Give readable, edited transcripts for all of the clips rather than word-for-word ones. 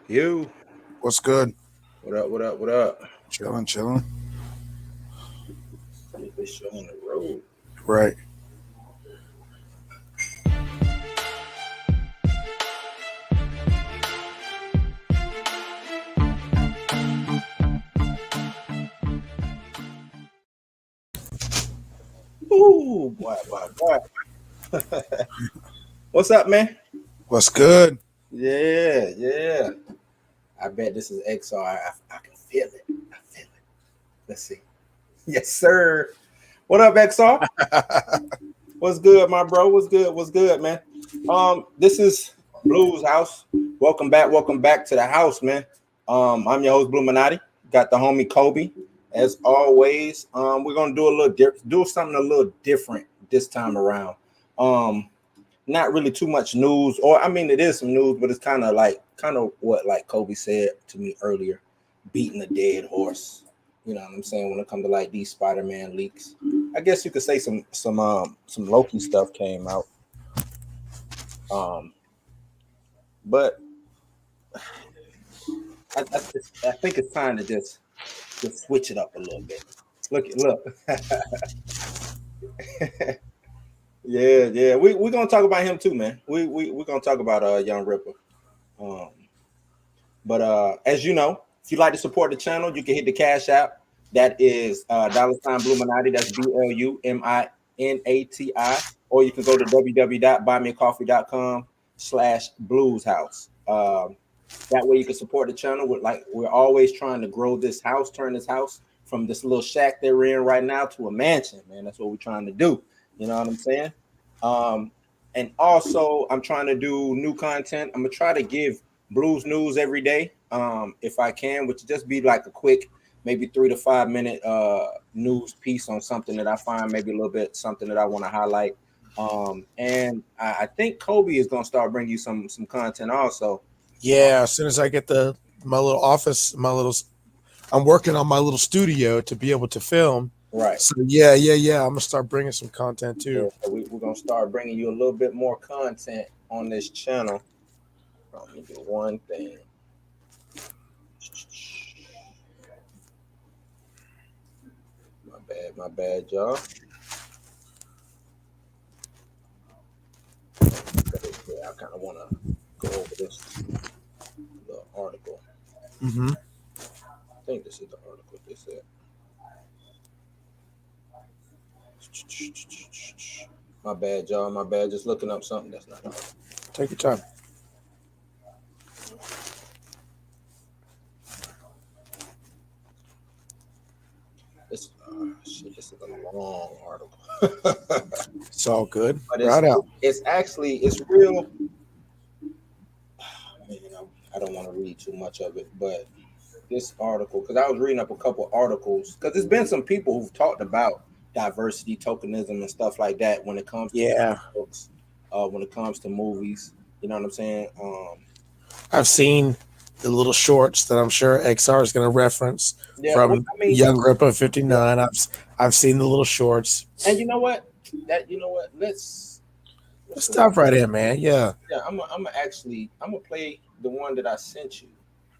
You, What's good? what up? What up? What up? Chilling, chilling. Get this show on the road. Right. Ooh, boy. What's up, man? What's good? Yeah. I bet this is XR. I can feel it. I feel it. Let's see. Yes, sir. What up, XR? What's good, my bro? What's good? What's good, man? This is Blues House. Welcome back to the house, man. I'm your host, Blue Minotti. Got the homie Kobe. As always, we're gonna do do something a little different this time around. Not really too much news, or I mean, it is some news, but it's kind of what like Kobe said to me earlier, beating a dead horse. You know what I'm saying? When it comes to like these Spider-Man leaks, I guess you could say some Loki stuff came out. Um, but I think it's time to just switch it up a little bit. Look. Yeah. We're gonna talk about him too, man. We're gonna talk about Young Ripper. Um, but as you know, if you'd like to support the channel, you can hit the Cash App. That is $ Bluminati. That's BLUMINATI. Or you can go to www.buymeacoffee.com/blueshouse. That way you can support the channel. We're always trying to grow this house, turn this house from this little shack they're in right now to a mansion, man. That's what we're trying to do. You know what I'm saying? Um, and also I'm trying to do new content. I'm gonna try to give blues news every day, if I can, which just be like a quick, maybe 3 to 5 minute news piece on something that I find maybe a little bit something that I want to highlight. And I think Kobe is gonna start bringing you some content also. Yeah, as soon as I get my little office, I'm working on my little studio to be able to film. Right. So yeah. I'm gonna start bringing some content Yeah, too. so we're gonna start bringing you a little bit more content on this channel. Let me do one thing. My bad, y'all. Yeah, I kind of want to go over this little article. Mm-hmm. I think this is the article. This is. My bad, y'all. My bad. Just looking up something that's not. Take your time. This is a long article. It's all good. But Right out. it's real. Man, I don't want to read too much of it, but this article, because I was reading up a couple articles, because there's been some people who've talked about diversity, tokenism, and stuff like that when it comes to Yeah, books, when it comes to movies. You know what I'm saying? I've seen the little shorts that I'm sure XR is going to reference Yeah. Well, from I mean, Young Ripper yeah. 59. I've seen the little shorts. And you know what? What's Let's the one? dive right in, man. Yeah, Yeah, I'm gonna play the one that I sent you,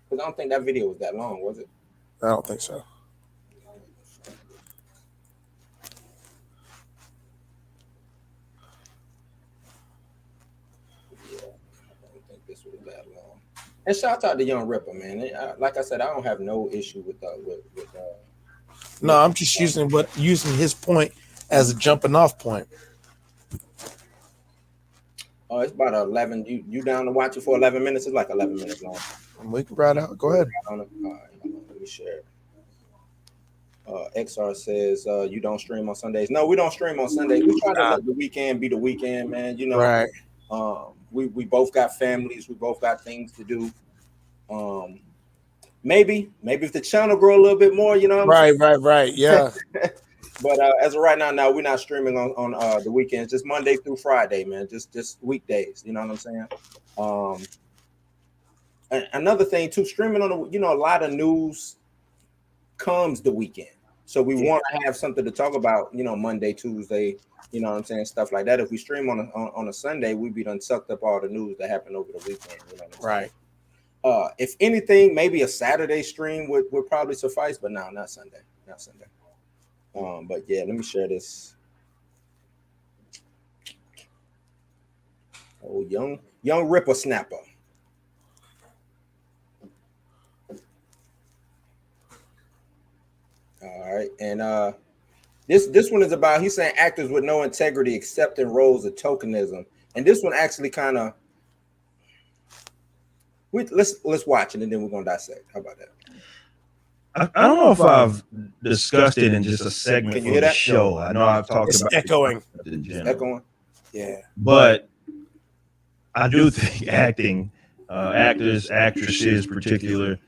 because I don't think that video was that long, was it? I don't think so. Yeah, I don't think this was that long. And shout out to Young Ripper, man. Like I said, I don't have no issue No, with I'm just using his point as a jumping off point. it's about 11. You down to watch it for 11 minutes? It's like 11 minutes long. We can ride out. Go ahead. All right, hold on, let me share it. XR says you don't stream on Sundays. No, we don't stream on Sundays. We try to let the weekend be the weekend, man. You know, Right. we both got families. We both got things to do. Maybe if the channel grow a little bit more, you know what I'm Right. Yeah. saying? But as of right now, we're not streaming on the weekends. Just Monday through Friday, man. Just weekdays. You know what I'm saying? Another thing too, streaming on a lot of news comes the weekend. So we want to have something to talk about, Monday, Tuesday, you know what I'm saying, stuff like that. If we stream on a Sunday, we'd be done sucked up all the news that happened over the weekend. You know what I'm saying? Right. If anything, maybe a Saturday stream would probably suffice, but no, not Sunday. Not Sunday. But yeah, let me share this. Oh, young Ripper Snapper. All right, and this one is about, he's saying actors with no integrity accepting roles of tokenism, and this one actually kind of let's watch it and then we're gonna dissect. How about that? I don't know if I've discussed it in just a segment of the show. I know I've talked about echoing. it in general. Echoing. Yeah, but I do think acting, actors, actresses, particular.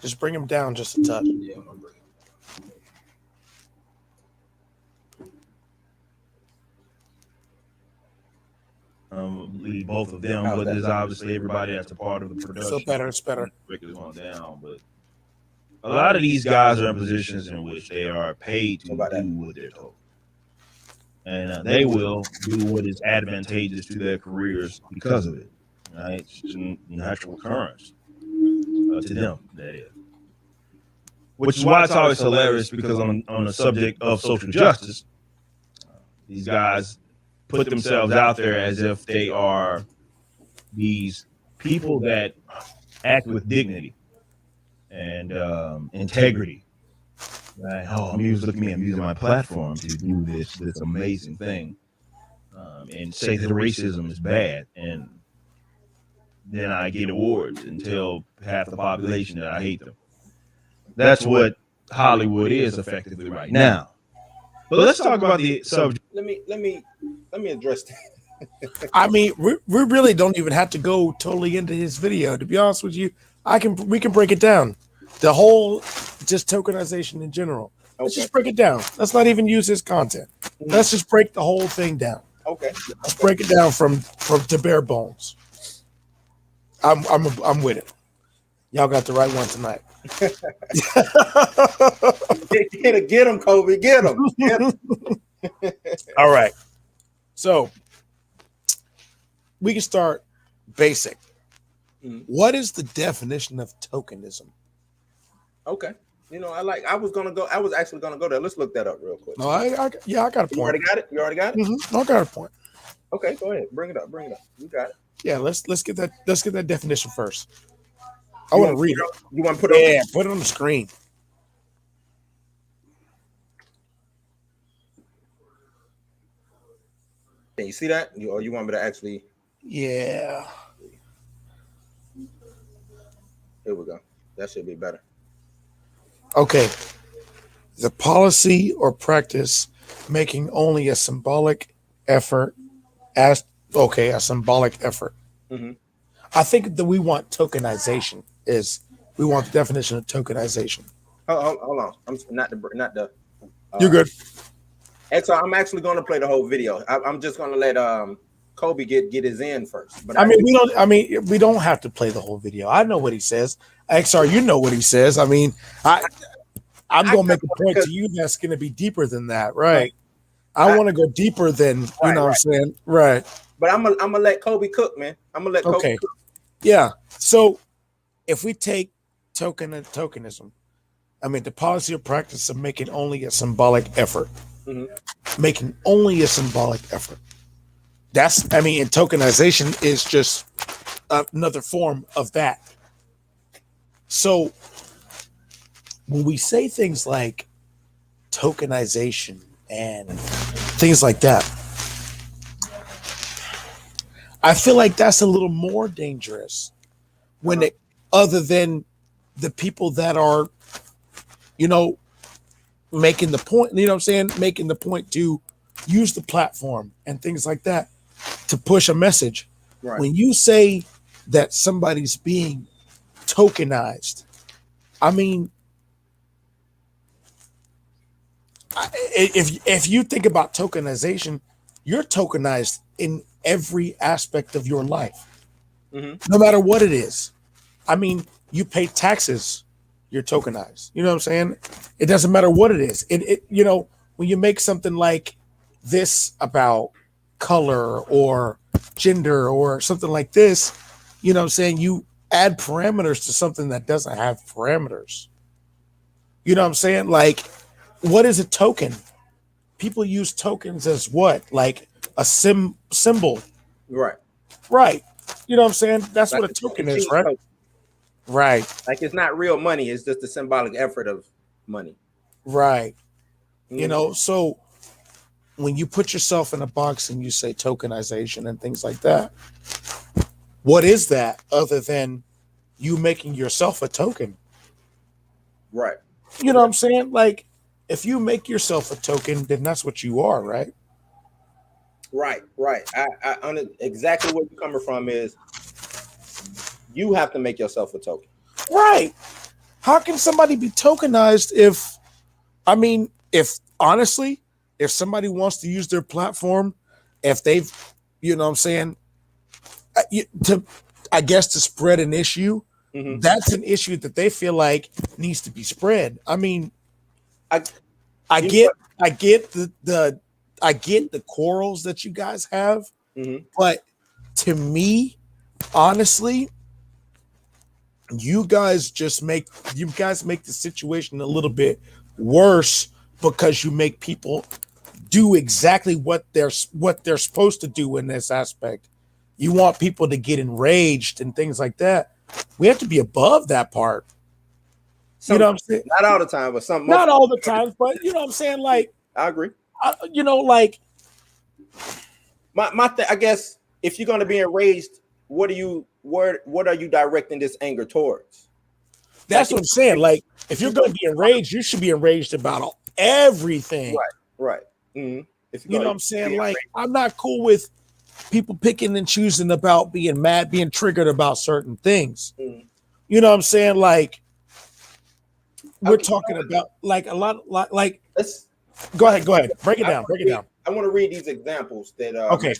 Just bring them down just a touch. Yeah. Lead both of them, but there's obviously everybody that's a part of the production. It's better. It's going down, but a lot of these guys are in positions in which they are paid to do what they're told, and they will do what is advantageous to their careers because of it. Right? It's just a natural occurrence to them. That is, which is why it's always hilarious, because on the subject of social justice, these guys put themselves out there as if they are these people that act with dignity and integrity. Right? Oh, look at me! I'm using my platform to do this amazing thing, and say that racism is bad, and then I get awards and tell half the population that I hate them. That's what Hollywood is effectively right now. But let's talk about the subject. Let me address that. I mean, we really don't even have to go totally into his video. To be honest with you, we can break it down. The whole just tokenization in general. Okay. Let's just break it down. Let's not even use his content. Let's just break the whole thing down. Okay. Let's break it down from to bare bones. I'm with it. Y'all got the right one tonight. Get him, Kobe. Get him. All right. So we can start basic. What is the definition of tokenism? Okay. I was actually gonna go there. Let's look that up real quick. No, I got a point. You already got it? Mm-hmm. I got a point. Okay, go ahead. Bring it up. You got it. Yeah, let's get that definition first. I want to read it. You want to put it? Yeah, put it on the screen. Can you see that? Or you want me to actually? Yeah. Here we go. That should be better. Okay. The policy or practice making only a symbolic effort a symbolic effort. Mm-hmm. I think that we want tokenization. We want the definition of tokenization. Hold on. I'm not the. You're good. And so I'm actually going to play the whole video. I'm just going to let Kobe get his in first. But we don't have to play the whole video. I know what he says. XR, you know what he says. I mean, I'm going to make a point to you that's going to be deeper than that, right? I want to go deeper than what I'm saying, right? But I'm gonna let Kobe cook, man. I'm gonna let Kobe cook. Yeah. So if we take tokenism, I mean the policy or practice of making only a symbolic effort, making only a symbolic effort. And tokenization is just another form of that. So when we say things like tokenization and things like that, I feel like that's a little more dangerous other than the people that are, making the point, making the point to use the platform and things like that to push a message. Right. When you say that somebody's being tokenized, I mean, if you think about tokenization, you're tokenized in every aspect of your life, no matter what it is. I mean, you pay taxes, you're tokenized. You know what I'm saying? It doesn't matter what it is. When you make something like this about color or gender or something like this, you know what I'm saying, you add parameters to something that doesn't have parameters. You know what I'm saying? Like, what is a token? People use tokens as what? Like a symbol. Right. Right. You know what I'm saying? That's Like what a token is, cheap right? token. Right. Like it's not real money. It's just the symbolic effort of money. Right. You know, so when you put yourself in a box and you say tokenization and things like that, what is that other than you making yourself a token? Right. You know what I'm saying? Like, if you make yourself a token, then that's what you are, right? Right. Exactly where you're coming from is you have to make yourself a token. Right. How can somebody be tokenized if, I mean, if honestly, if somebody wants to use their platform, if they've, you know what I'm saying, I guess to spread an issue, that's an issue that they feel like needs to be spread. I mean, I get the quarrels that you guys have, but to me, honestly, you guys make the situation a little bit worse because you make people do exactly what they're supposed to do in this aspect. You want people to get enraged and things like that. We have to be above that part. You know what I'm saying? Not all the time, but not all the time, but you know what I'm saying? Like, I agree. You know, like I guess if you're going to be enraged, what are you directing this anger towards? That's what I'm saying. Like, if you're going to be enraged, you should be enraged about everything. Right. You know what I'm saying? Like, I'm not cool with people picking and choosing about being mad, being triggered about certain things. You know what I'm saying? Like, we're talking about like a lot, like. Let's go ahead. Break it down. I want to read these examples that. Okay.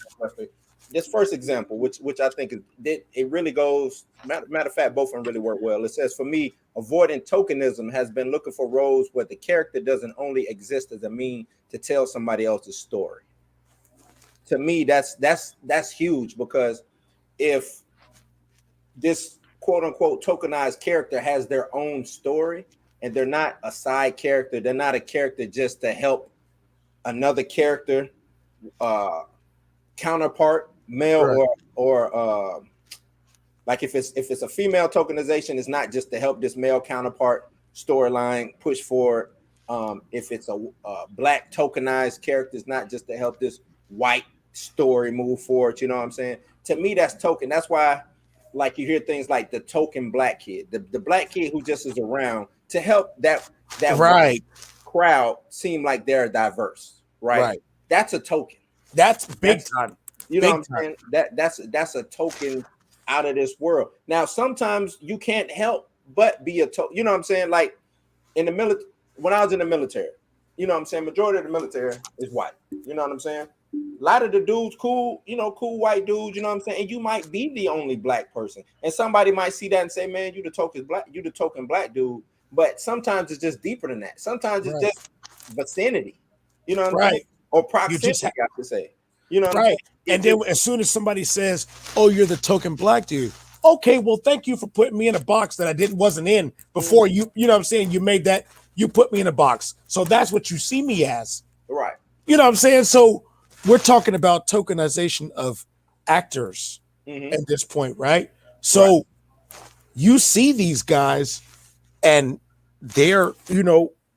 This first example, which I think it really goes. Matter of fact, both of them really work well. It says, for me, avoiding tokenism has been looking for roles where the character doesn't only exist as a mean to tell somebody else's story. To me, that's huge, because if this quote unquote tokenized character has their own story and they're not a side character, they're not a character just to help another character counterpart, male or like if it's a female tokenization, it's not just to help this male counterpart storyline push forward. If it's a black tokenized character, it's not just to help this white story move forward. You know what I'm saying? To me, that's token. That's why, like, you hear things like the token black kid, the black kid who just is around to help that crowd seem like they're diverse, right? That's a token. That's big time. You know what I'm saying? That's a token out of this world. Now, sometimes you can't help but be a token. You know what I'm saying? Like in the military, when I was in the military, you know what I'm saying? Majority of the military is white. You know what I'm saying? A lot of the dudes, cool white dudes, you know what I'm saying? And you might be the only black person. And somebody might see that and say, man, you the token black dude. But sometimes it's just deeper than that. Sometimes it's just vicinity. You know what I'm saying? Or proximity, I could say. You know what I'm saying? And then as soon as somebody says, oh, you're the token black dude. Okay, well, thank you for putting me in a box that I wasn't in before. You know what I'm saying? You put me in a box. So that's what you see me as. Right. You know what I'm saying? So we're talking about tokenization of actors at this point, right? So you see these guys and they're,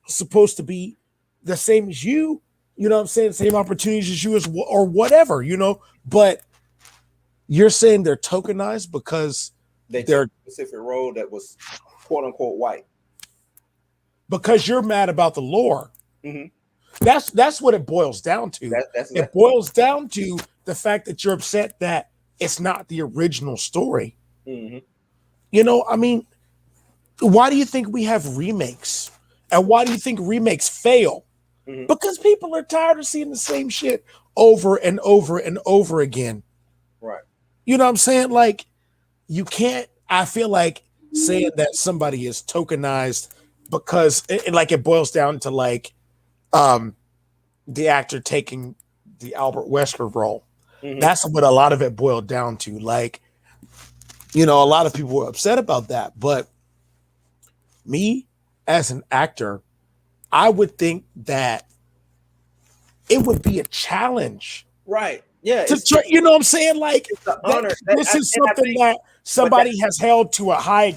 supposed to be the same as you. You know what I'm saying? Same opportunities as you or whatever, but you're saying they're tokenized because they're a specific role that was quote unquote white. Because you're mad about the lore. That's what it boils down to. It boils down to the fact that you're upset that it's not the original story. I mean, why do you think we have remakes? And why do you think remakes fail? Because people are tired of seeing the same shit over and over and over again. Right. You know what I'm saying? Like, you can't, I feel like saying that somebody is tokenized because it boils down to like the actor taking the Albert Wesker role. That's what a lot of it boiled down to. Like, You know, a lot of people were upset about that, but me as an actor, I would think that it would be a challenge Right. Yeah. to try, you know what I'm saying? Like It's an that honor. this is something that but that, somebody has held to a high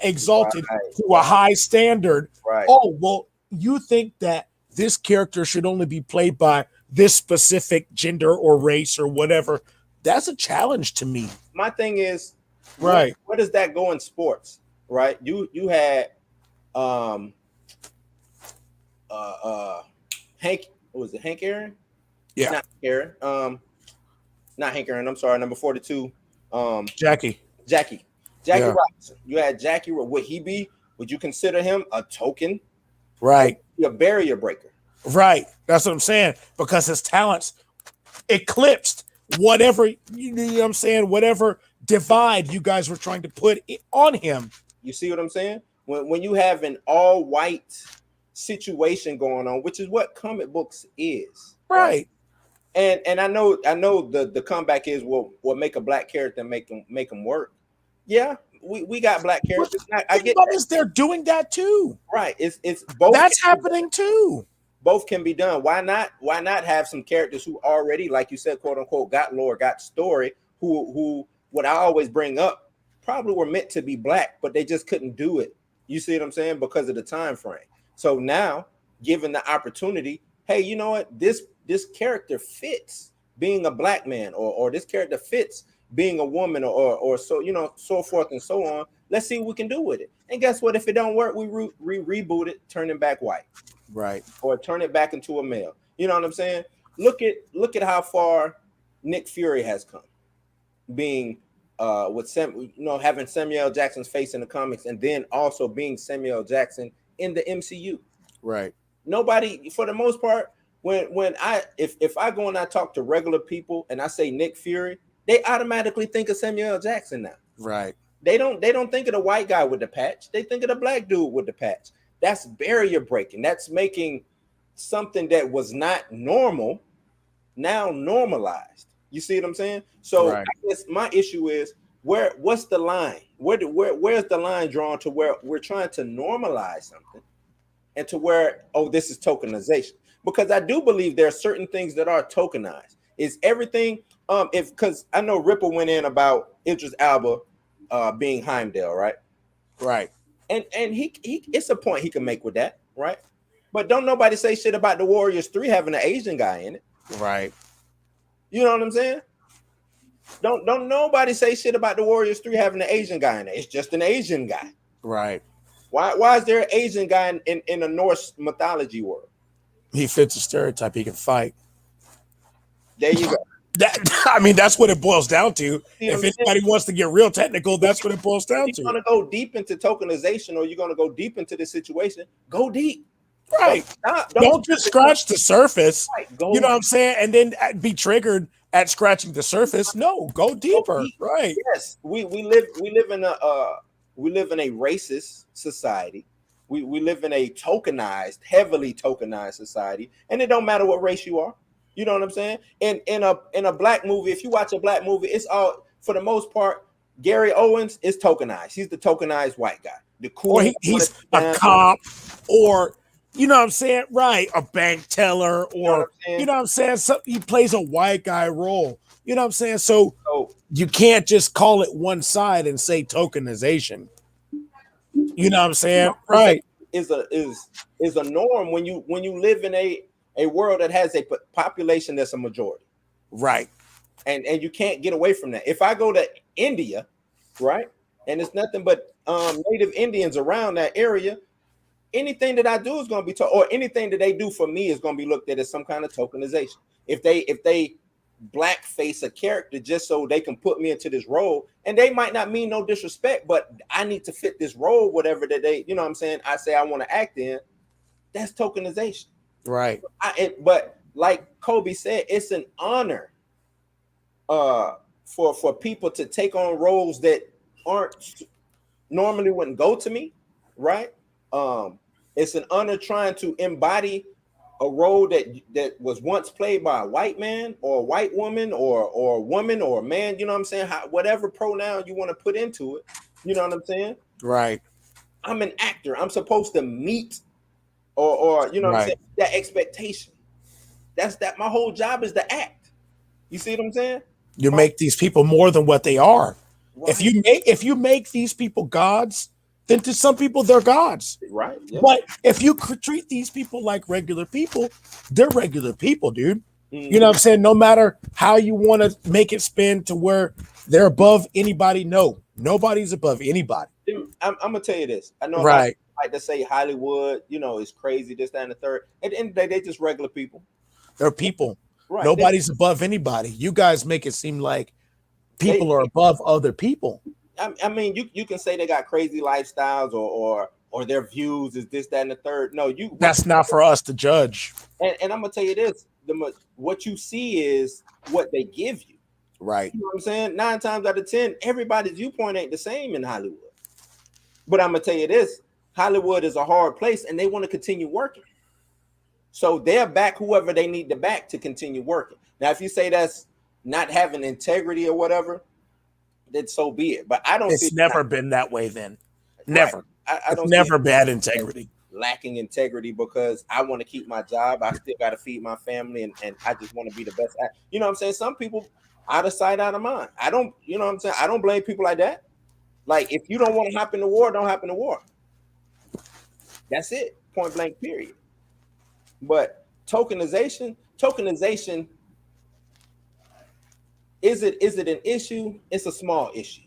exalted to a right, high standard. right. Oh, well, you think that this character should only be played by this specific gender or race or whatever. That's a challenge to me. My thing is, Right. where does that go in sports? Right. You had Hank, what was it, Hank Aaron? Yeah. Not Aaron. Not Hank Aaron. I'm sorry, number 42. Jackie Yeah. Robinson. You had Jackie. Would he be? Would you consider him a token? Right. A barrier breaker. Right. That's what I'm saying. Because his talents eclipsed whatever, you know what I'm saying, whatever divide you guys were trying to put on him. You see what I'm saying? When you have an all-white situation going on, which is what comic books is. Right. And I know the comeback is what make a black character make them work. Yeah, we got black characters. I get that. They're doing that too. Right. It's both. That's happening too. Both can be done. Why not have some characters who already, like you said, quote unquote, got lore, got story, who what I always bring up probably were meant to be black, but they just couldn't do it. You see what I'm saying? Because of the time frame. So now, given the opportunity, hey, you know what? This character fits being a black man, or this character fits being a woman, or so, you know, so forth and so on. Let's see what we can do with it. And guess what? If it don't work, we reboot it, turn it back white. Right. Or turn it back into a male. You know what I'm saying? Look at how far Nick Fury has come, being with having Samuel L. Jackson's face in the comics, and then also being Samuel L. Jackson in the MCU. Right. Nobody, for the most part, if I go and I talk to regular people and I say Nick Fury, they automatically think of Samuel L. Jackson now. Right. They don't think of the white guy with the patch. They think of the black dude with the patch. That's barrier breaking. That's making something that was not normal now normalized. You see what I'm saying? So right. I guess my issue is what's the line? Where's the line drawn to where we're trying to normalize something and to where, oh, this is tokenization? Because I do believe there are certain things that are tokenized. Is everything because I know Ripple went in about Idris Elba being Heimdall, right? Right. And he it's a point he can make with that, right? But don't nobody say shit about the Warriors 3 having an Asian guy in it. Right. You know what I'm saying? Don't nobody say shit about the Warriors 3 having an Asian guy in it. It's just an Asian guy. Right. Why is there an Asian guy in a Norse mythology world? He fits a stereotype. He can fight. There you go. That's what it boils down to. If anybody wants to get real technical, that's what it boils down to. You're going to go deep into tokenization, or you're going to go deep into the situation. Go deep. Right. Don't just scratch the surface. Right. You know what I'm saying? And then be triggered at scratching the surface. No, go deeper. Right. Yes. We live in a racist society. We live in a tokenized, heavily tokenized society, and it don't matter what race you are. You know what I'm saying? In a black movie, if you watch a black movie, it's all, for the most part, Gary Owens is tokenized. He's the tokenized white guy. The cool. Or he's a cop, or you know what I'm saying? Right. A bank teller, or you know what I'm saying? He plays a white guy role. You know what I'm saying? So you can't just call it one side and say tokenization. You know what I'm saying? Right. Is a norm when you live in a world that has a population that's a majority. Right. And you can't get away from that. If I go to India, right, and it's nothing but native Indians around that area, anything that I do is going to be or anything that they do for me is going to be looked at as some kind of tokenization. If they blackface a character just so they can put me into this role, and they might not mean no disrespect, but I need to fit this role, whatever that they, you know what I'm saying, I say I want to act in, that's tokenization. Right. But like Kobe said, it's an honor for people to take on roles that aren't normally wouldn't go to me, right? It's an honor trying to embody a role that was once played by a white man or a white woman or a woman or a man, you know what I'm saying? Whatever pronoun you want to put into it, you know what I'm saying? Right. I'm an actor. I'm supposed to meet or you know what I'm saying, that expectation. That's that. My whole job is to act. You see what I'm saying? You make these people more than what they are. Right. If you make these people gods, then to some people they're gods. Right. Yeah. But if you treat these people like regular people, they're regular people, dude. Mm-hmm. You know what I'm saying? No matter how you want to make it spin to where they're above anybody, no, nobody's above anybody. I'm gonna tell you this. I know Right. like to say Hollywood, you know, is crazy, this, that, and the third. At the end of the day, they just regular people. They're people. Right. Nobody's above anybody. You guys make it seem like people are above other people. I mean, you can say they got crazy lifestyles or their views is this, that, and the third. No, that's not for us to judge. And I'm gonna tell you this: what you see is what they give you. Right. You know what I'm saying? 9 times out of 10, everybody's viewpoint ain't the same in Hollywood. But I'm gonna tell you this: Hollywood is a hard place, and they want to continue working. So they'll back whoever they need to back to continue working. Now, if you say that's not having integrity or whatever, then so be it. But I don't. It's never been that way. Then, never. Right. I don't. It's never bad integrity. Lacking integrity because I want to keep my job. I still got to feed my family, and I just want to be the best. You know what I'm saying? Some people out of sight, out of mind. I don't. You know what I'm saying? I don't blame people like that. Like if you don't want to hop in the war, don't hop in the war. That's it. Point blank. Period. But tokenization, is it an issue? It's a small issue.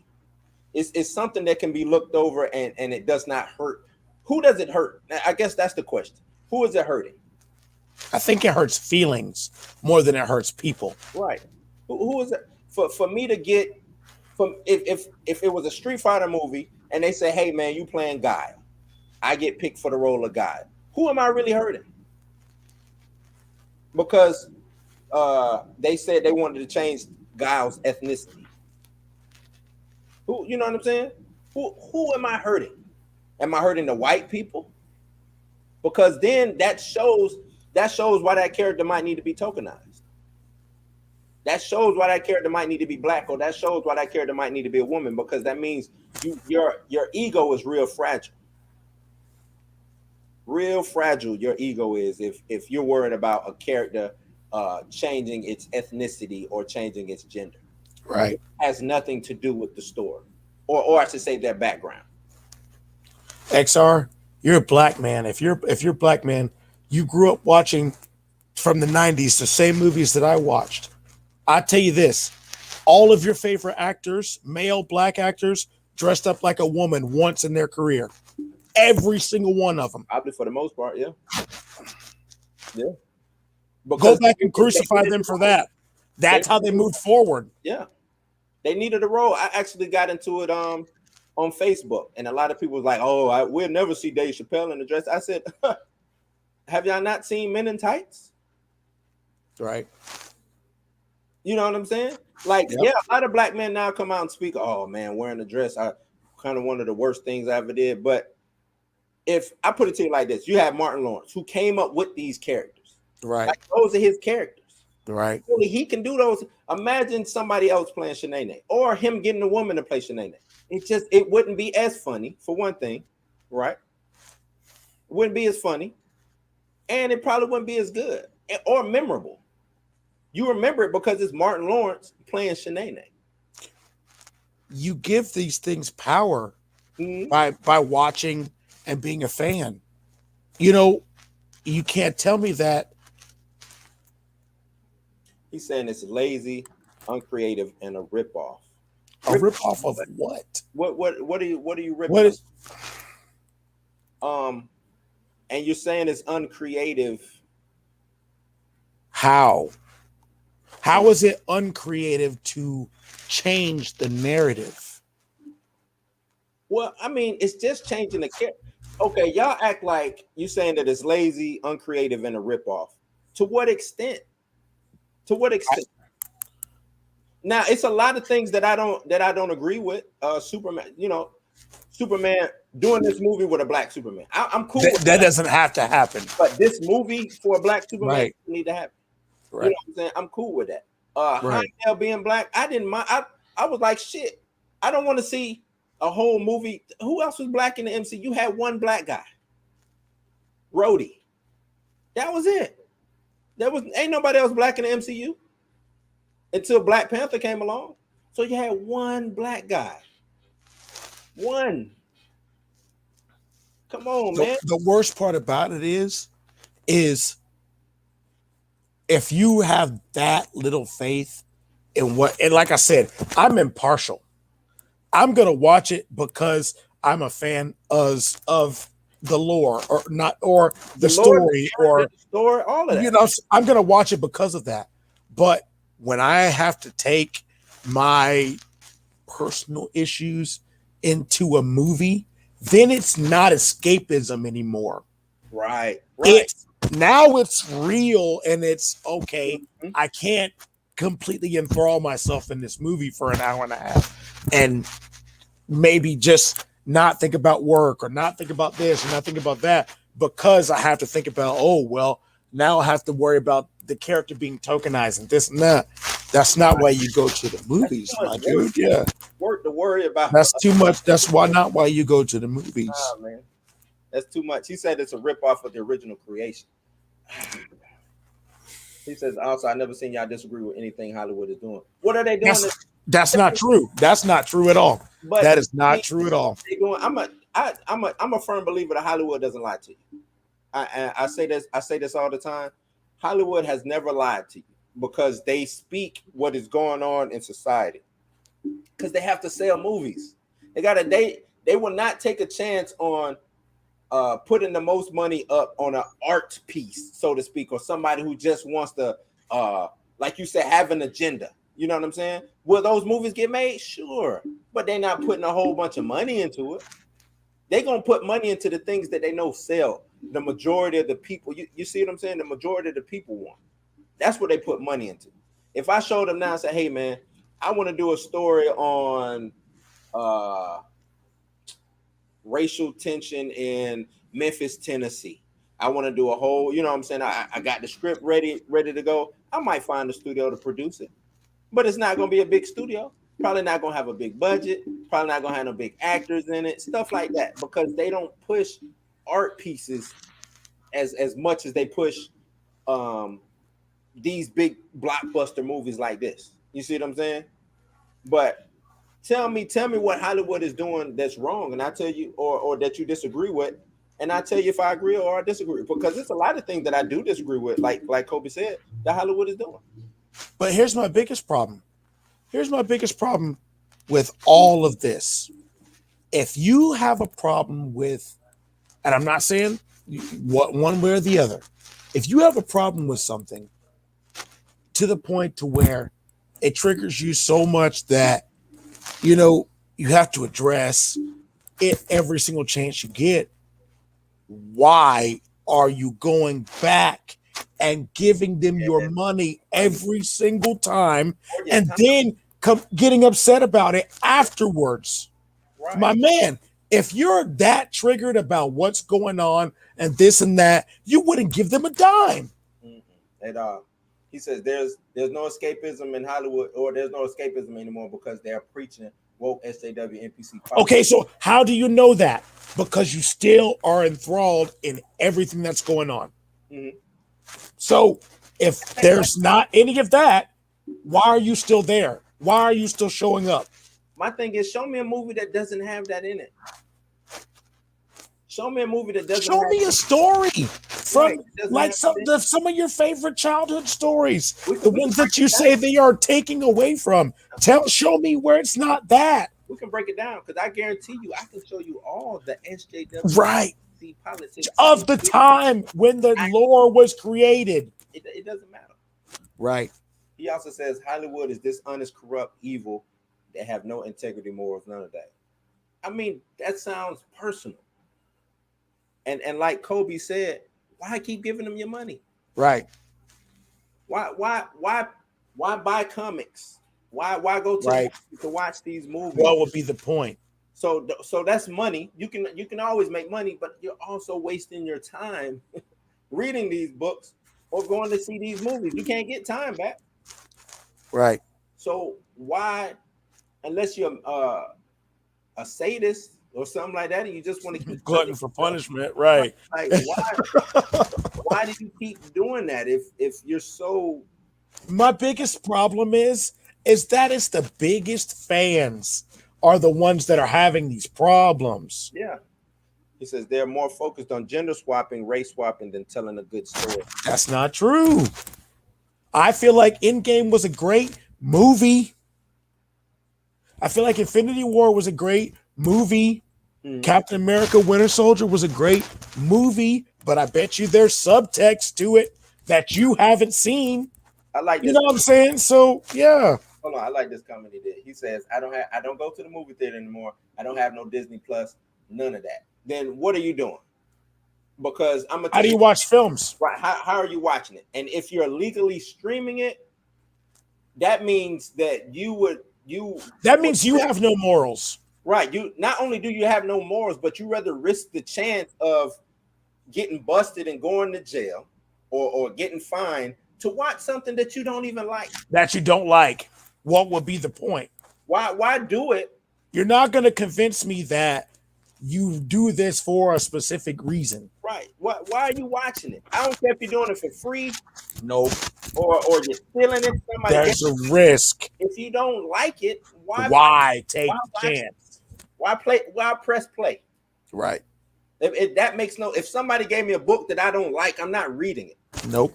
It's something that can be looked over and it does not hurt. Who does it hurt? I guess that's the question. Who is it hurting? I think it hurts feelings more than it hurts people. Right. Who is it? For me to get from if it was a Street Fighter movie and they say, hey man, you playing Guile, I get picked for the role of Guile. Who am I really hurting? Because they said they wanted to change Guile's ethnicity. Who, you know what I'm saying? Who am I hurting? Am I hurting the white people? Because then that shows why that character might need to be tokenized. That shows why that character might need to be black, or that shows why that character might need to be a woman, because that means your ego is real fragile. Real fragile your ego is if you're worried about a character changing its ethnicity or changing its gender. Right. It has nothing to do with the story, or I should say their background. XR, you're a black man. If you're black man, you grew up watching from the 90s the same movies that I watched. I tell you this, all of your favorite actors, male black actors, dressed up like a woman once in their career. Every single one of them. Probably for the most part, yeah. Yeah. Go back and crucify them for that. That's how they moved forward. Yeah. They needed a role. I actually got into it on Facebook, and a lot of people was like, oh, we'll never see Dave Chappelle in a dress. I said, have y'all not seen Men in Tights? Right. You know what I'm saying? Like, yep. Yeah, a lot of black men now come out and speak, oh man, wearing a dress, I kind of one of the worst things I ever did. But if I put it to you like this, you have Martin Lawrence, who came up with these characters. Right. Like, those are his characters. Right. Only he can do those. Imagine somebody else playing Shanae, or him getting a woman to play Shanae. It wouldn't be as funny, for one thing, right? It wouldn't be as funny, and it probably wouldn't be as good or memorable. You remember it because it's Martin Lawrence playing Shanae. You give these things power by watching and being a fan. You know, you can't tell me that. He's saying it's lazy, uncreative, and a ripoff. A ripoff of what? What are you ripping? What is? And you're saying it's uncreative. How? How is it uncreative to change the narrative? Well, I mean, it's just changing the character. Okay, y'all act like you saying that it's lazy, uncreative, and a ripoff. To what extent? To what extent? Now, it's a lot of things that I don't agree with. Superman, you know, Superman doing this movie with a black Superman. I'm cool with that doesn't have to happen. But this movie for a black Superman Right. need to happen. Right. You know what I'm saying? I'm cool with that. Right. Heimdall being black, I didn't mind. I was like, shit, I don't want to see a whole movie. Who else was black in the MCU? You had one black guy, Rhodey. That was it. Ain't nobody else black in the MCU until Black Panther came along. So you had one black guy. One. Come on, man. The worst part about it is if you have that little faith in what, and like I said, I'm impartial. I'm gonna watch it because I'm a fan of the lore or the story or all of that. You know, I'm gonna watch it because of that. But when I have to take my personal issues into a movie, then it's not escapism anymore. Right. Now it's real and it's okay. Mm-hmm. I can't completely enthrall myself in this movie for an hour and a half and maybe just not think about work or not think about this or not think about that because I have to think about, oh, well, now I have to worry about the character being tokenized and this and that. That's not why you go to the movies, my dude. Yeah. Work to worry about. That's too much. That's not why you go to the movies. Nah, man. That's too much. He said it's a ripoff of the original creation. He says, also, I never seen y'all disagree with anything Hollywood is doing. What are they doing? That's not true. That's not true at all. But that is not true at all. I'm a firm believer that Hollywood doesn't lie to you. I say this all the time. Hollywood has never lied to you because they speak what is going on in society. Because they have to sell movies. They will not take a chance on putting the most money up on an art piece, so to speak, or somebody who just wants to, like you said, have an agenda. You know what I'm saying? Will those movies get made? Sure. But they're not putting a whole bunch of money into it. They're going to put money into the things that they know sell. The majority of the people, you see what I'm saying? The majority of the people want. That's what they put money into. If I showed them now and say, hey, man, I want to do a story on racial tension in Memphis, Tennessee. I want to do a whole, you know what I'm saying? I got the script ready to go. I might find a studio to produce it, but it's not going to be a big studio. Probably not going to have a big budget. Probably not going to have no big actors in it, stuff like that, because they don't push art pieces as much as they push these big blockbuster movies like this. You see what I'm saying? But tell me what Hollywood is doing that's wrong, and I tell you, or that you disagree with, and I tell you if I agree or I disagree. Because it's a lot of things that I do disagree with, like Kobe said, that Hollywood is doing. But here's my biggest problem. With all of this. If you have a problem with, and I'm not saying what one way or the other, if you have a problem with something to the point to where it triggers you so much that you have to address it every single chance you get, why are you going back and giving them your money every single time and then getting upset about it afterwards? Right. My man, if you're that triggered about what's going on and this and that, you wouldn't give them a dime. And he says there's no escapism in Hollywood, or there's no escapism anymore because they're preaching woke SJW NPC politics. Okay, so how do you know that? Because you still are enthralled in everything that's going on. Mm-hmm. So if there's not any of that, why are you still there? Why are you still showing up? My thing is, show me a movie that doesn't have that in it. Show me a movie that doesn't. Show me a story from some of your favorite childhood stories, the ones that you say they are taking away from. Show me where it's not that. We can break it down because I guarantee you, I can show you all the SJW right politics of the time when the lore was created. It doesn't matter. Right. He also says Hollywood is dishonest, corrupt, evil. They have no integrity, morals, none of that. I mean, that sounds personal. And like Kobe said, why keep giving them your money? Right. Why buy comics? Why go to to watch these movies? What would be the point? So that's money. You can always make money, but you're also wasting your time reading these books or going to see these movies. You can't get time back. Right. So why, unless you're a sadist or something like that, and you just want to keep glutton for punishment, right? Like why do you keep doing that if you're so? My biggest problem is that it's the biggest fans are the ones that are having these problems. Yeah. He says they're more focused on gender swapping, race swapping than telling a good story. That's not true. I feel like Endgame was a great movie. I feel like Infinity War was a great movie. Captain America Winter Soldier was a great movie, but I bet you there's subtext to it that you haven't seen. I like this. You know what I'm saying? So yeah. Hold on, I like this comment he did. He says, I don't go to the movie theater anymore. I don't have no Disney Plus, none of that. Then what are you doing? Because I'm gonna how do you watch films? Right. How are you watching it? And if you're legally streaming it, that means that you means you have no morals. Right. You not only do you have no morals, but you rather risk the chance of getting busted and going to jail or getting fined to watch something that you don't even like. That you don't like. What would be the point? Why do it? You're not going to convince me that you do this for a specific reason. Right. Why are you watching it? I don't care if you're doing it for free. Nope. Or you're stealing it. There's a risk. If you don't like it, why take the chance? Why press play? Right. If that makes no. If somebody gave me a book that I don't like, I'm not reading it. Nope.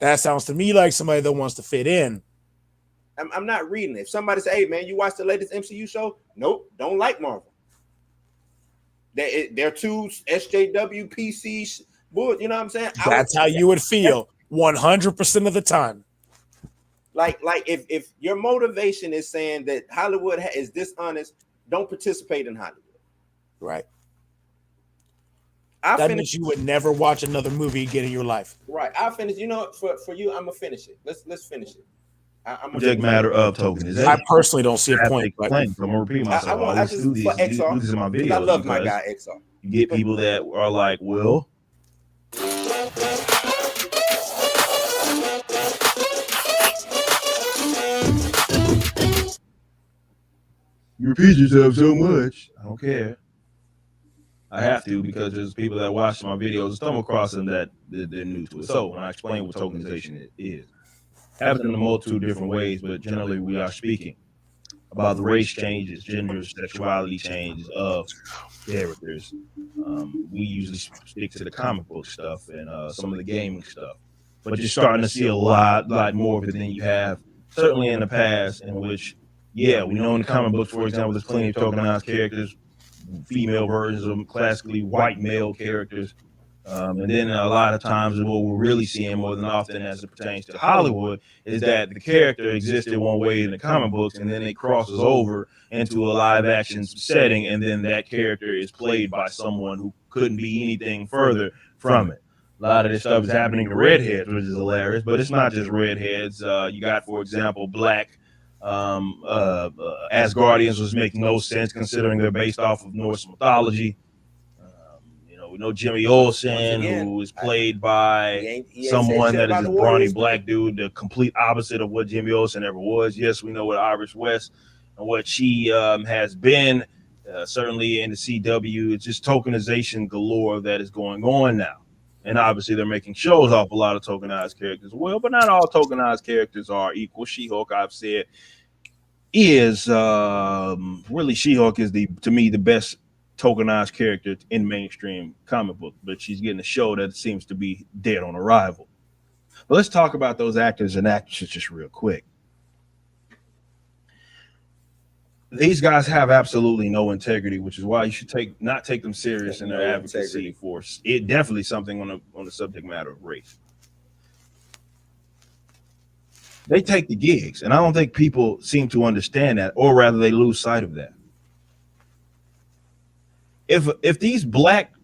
That sounds to me like somebody that wants to fit in. I'm not reading it. If somebody say, "Hey man, you watched the latest MCU show?" Nope, don't like Marvel. They're too SJW PC. You know what I'm saying? That's how you would feel 100% of the time. Like if your motivation is saying that Hollywood is dishonest, don't participate in Hollywood. Right. That means you would never watch another movie again in your life. Right. I'll finish. You know, for you, I'm gonna finish it. Let's finish it. Subject matter of tokenization. I personally don't see a point. I'm gonna repeat myself. I just do this in my videos. I love my guy XR. You get people that are like, well, you repeat yourself so much. I don't care. I have to because there's people that watch my videos and stumble across them that they're new to it. So when I explain what tokenization is, it happens in a multitude of different ways, but generally we are speaking about the race changes, gender, sexuality changes of characters. We usually stick to the comic book stuff and some of the gaming stuff, but you're starting to see a lot more of it than you have certainly in the past, in which, yeah, we know in the comic books, for example, there's plenty of tokenized characters, female versions of classically white male characters. And then a lot of times what we're really seeing more than often as it pertains to Hollywood is that the character existed one way in the comic books and then it crosses over into a live action setting, and then that character is played by someone who couldn't be anything further from it. A lot of this stuff is happening to redheads, which is hilarious, but it's not just redheads. You got, for example, black Asgardians, was making no sense considering they're based off of Norse mythology. We know Jimmy Olsen, who is played by someone that is a brawny black dude, the complete opposite of what Jimmy Olsen ever was. Yes, we know what Iris West and what she has been, certainly in the CW. It's just tokenization galore that is going on now. And obviously they're making shows off a lot of tokenized characters. Well, but not all tokenized characters are equal. She-Hulk, I've said, is really, She-Hulk is to me the best tokenized character in mainstream comic book, but she's getting a show that seems to be dead on arrival. But let's talk about those actors and actresses just real quick. These guys have absolutely no integrity, which is why you should not take them serious in their advocacy for it. Definitely something on the subject matter of race. They take the gigs, and I don't think people seem to understand that, or rather they lose sight of that. If these black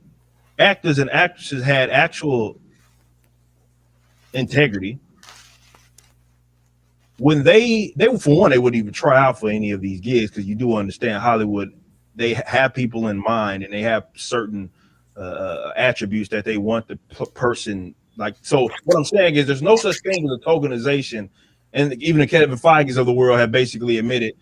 actors and actresses had actual integrity, when they for one, they wouldn't even try out for any of these gigs, because you do understand Hollywood they have people in mind, and they have certain attributes that they want the person like. So what I'm saying is, there's no such thing as a tokenization, and even the Kevin Feige's of the world have basically admitted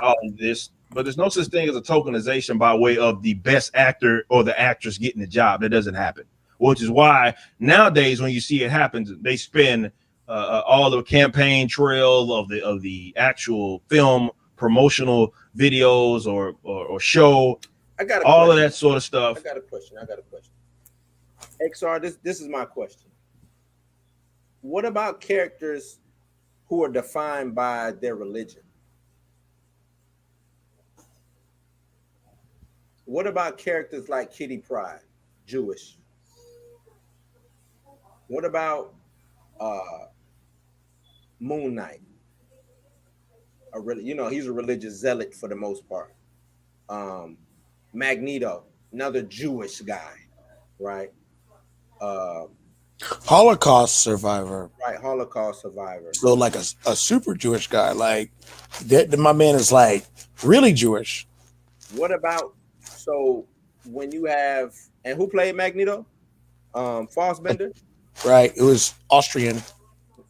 all of this. But there's no such thing as a tokenization by way of the best actor or the actress getting the job. That doesn't happen. Which is why nowadays, when you see it happens, they spend all the campaign trail of the actual film promotional videos or show. I got all of that sort of stuff. I got a question. XR, this is my question. What about characters who are defined by their religion? What about characters like Kitty Pryde, Jewish? What about Moon Knight? He's a religious zealot for the most part. Magneto, another Jewish guy, right? Holocaust survivor. Right, Holocaust survivor. So like a super Jewish guy. Like my man is like really Jewish. What about, so when you have, and who played Magneto? Fassbender? Right, it was Austrian.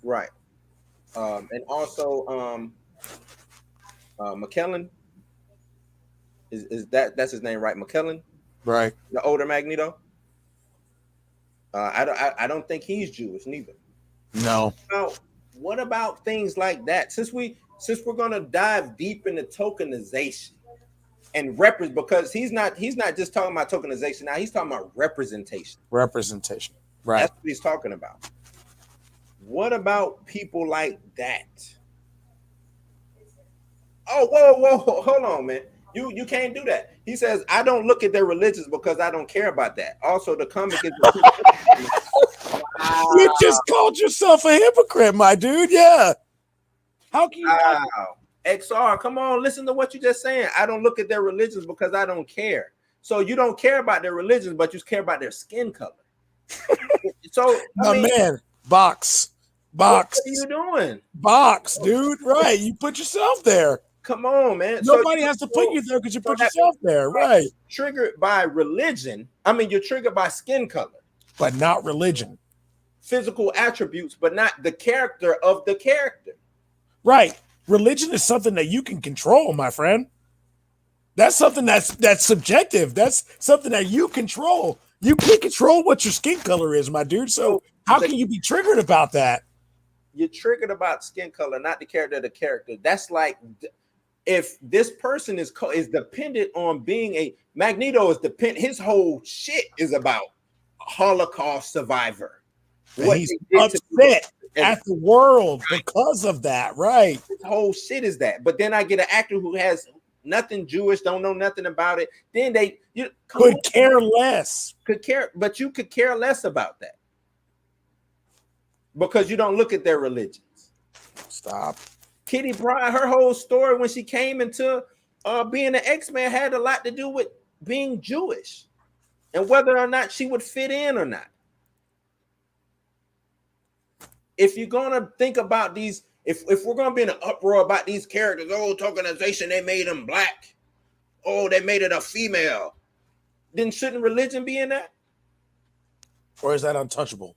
Right. And also McKellen. That's his name, right? McKellen? Right. The older Magneto. I don't think he's Jewish neither. No. What about things like that? Since we're gonna dive deep into tokenization and because he's not just talking about tokenization now, he's talking about representation. Representation. Right. That's what he's talking about. What about people like that? Oh, whoa, hold on, man. You can't do that. He says, I don't look at their religions because I don't care about that. Also, the comic is wow. You just called yourself a hypocrite, my dude. Yeah. How can you XR, come on, listen to what you're just saying. I don't look at their religions because I don't care. So you don't care about their religions, but you care about their skin color. So man, box. What are you doing? Box, dude. Right. You put yourself there. Come on, man. Nobody has to put you there because you put yourself there, right? Triggered by religion. I mean, you're triggered by skin color. But not religion. Physical attributes, but not the character of the character. Right. Religion is something that you can control, my friend. That's something that's subjective. That's something that you control. You can't control what your skin color is, my dude. So how can you be triggered about that? You're triggered about skin color, not the character of the character. That's like, if this person is dependent on being a Magneto is dependent, his whole shit is about Holocaust survivor. What he's upset at the world because of that, right? His whole shit is that. But then I get an actor who has nothing Jewish, don't know nothing about it. Then could care less. But you could care less about that because you don't look at their religions. Stop. Kitty Pryde, her whole story when she came into being an X-Men had a lot to do with being Jewish and whether or not she would fit in or not. If you're gonna think about these, if we're gonna be in an uproar about these characters, tokenization, they made them black, they made it a female, then shouldn't religion be in that? Or is that untouchable?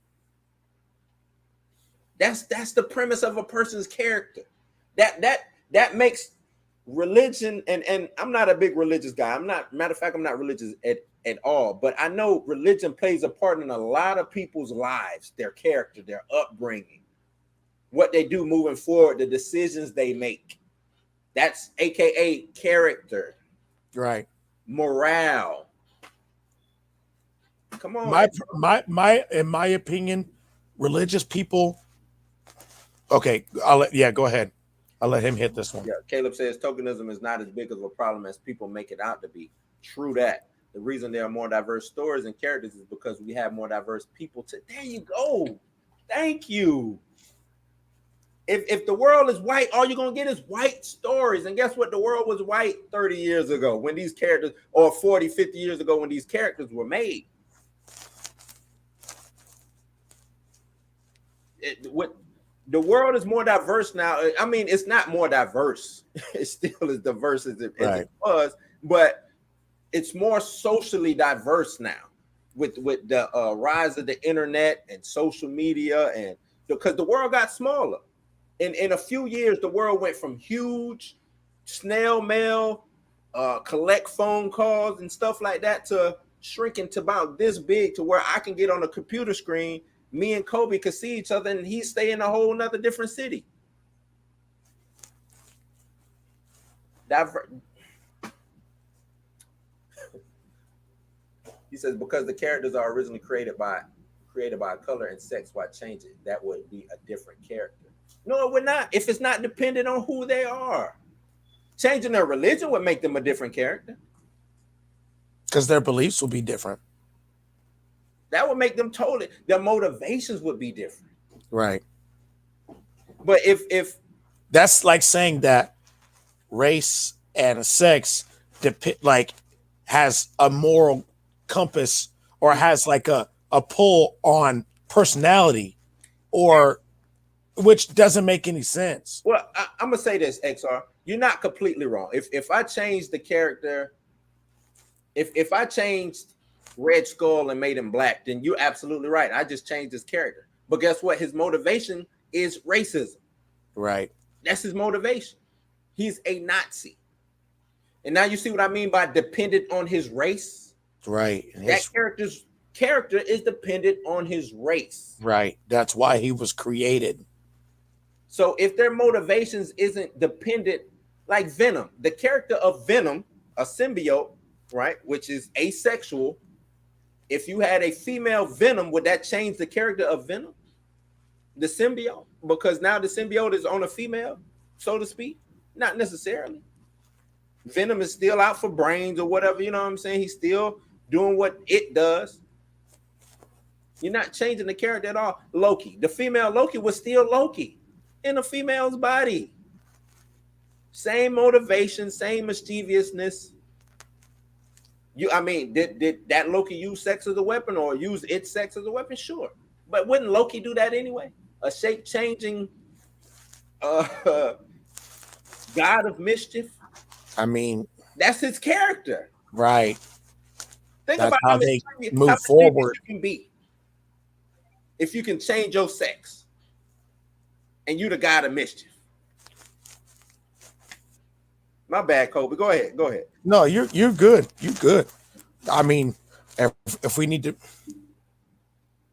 That's the premise of a person's character. That makes religion, and I'm not a big religious guy. Matter of fact, I'm not religious at all, but I know religion plays a part in a lot of people's lives, their character, their upbringing, what they do moving forward, the decisions they make. That's AKA character. Right. Morale. Come on. In my opinion, religious people. Okay, go ahead. I'll let him hit this one. Yeah, Caleb says tokenism is not as big of a problem as people make it out to be. True that. The reason there are more diverse stories and characters is because we have more diverse people. There you go. Thank you. If the world is white, all you're going to get is white stories. And guess what? The world was white 30 years ago when these characters, or 40, 50 years ago when these characters were made. The world is more diverse now. I mean, it's not more diverse. It's still as diverse as it was. But it's more socially diverse now with the rise of the internet and social media, and because the world got smaller. In a few years, the world went from huge snail mail, collect phone calls and stuff like that, to shrinking to about this big, to where I can get on a computer screen. Me and Kobe could see each other, and he stay in a whole nother different city. He says, because the characters are originally created by color and sex, why change it? That would be a different character. No, it would not. If it's not dependent on who they are. Changing their religion would make them a different character. Because their beliefs will be different. That would make them totally, their motivations would be different. Right. But if that's like saying that race and sex has a moral compass, or has like a pull on personality, or which doesn't make any sense. Well, I'm gonna say this, XR. You're not completely wrong. If I change the character, if I changed Red Skull and made him black, then you're absolutely right. I just changed his character. But guess what? His motivation is racism. Right. That's his motivation. He's a Nazi. And now you see what I mean by dependent on his race? Right. That character's character is dependent on his race. Right. That's why he was created. So if their motivations isn't dependent, like Venom, the character of Venom, a symbiote, right, which is asexual. If you had a female Venom, would that change the character of Venom? The symbiote? Because now the symbiote is on a female, so to speak? Not necessarily. Venom is still out for brains or whatever, you know what I'm saying? He's still doing what it does. You're not changing the character at all. Loki, the female Loki was still Loki in a female's body. Same motivation, same mischievousness. Did that Loki use sex as a weapon or use its sex as a weapon? Sure. But wouldn't Loki do that anyway? A shape-changing god of mischief? That's his character. Right. Think about how they move forward. You can be if you can change your sex and you the god of mischief. My bad, Kobe. Go ahead. No, you're good. You're good. If we need to.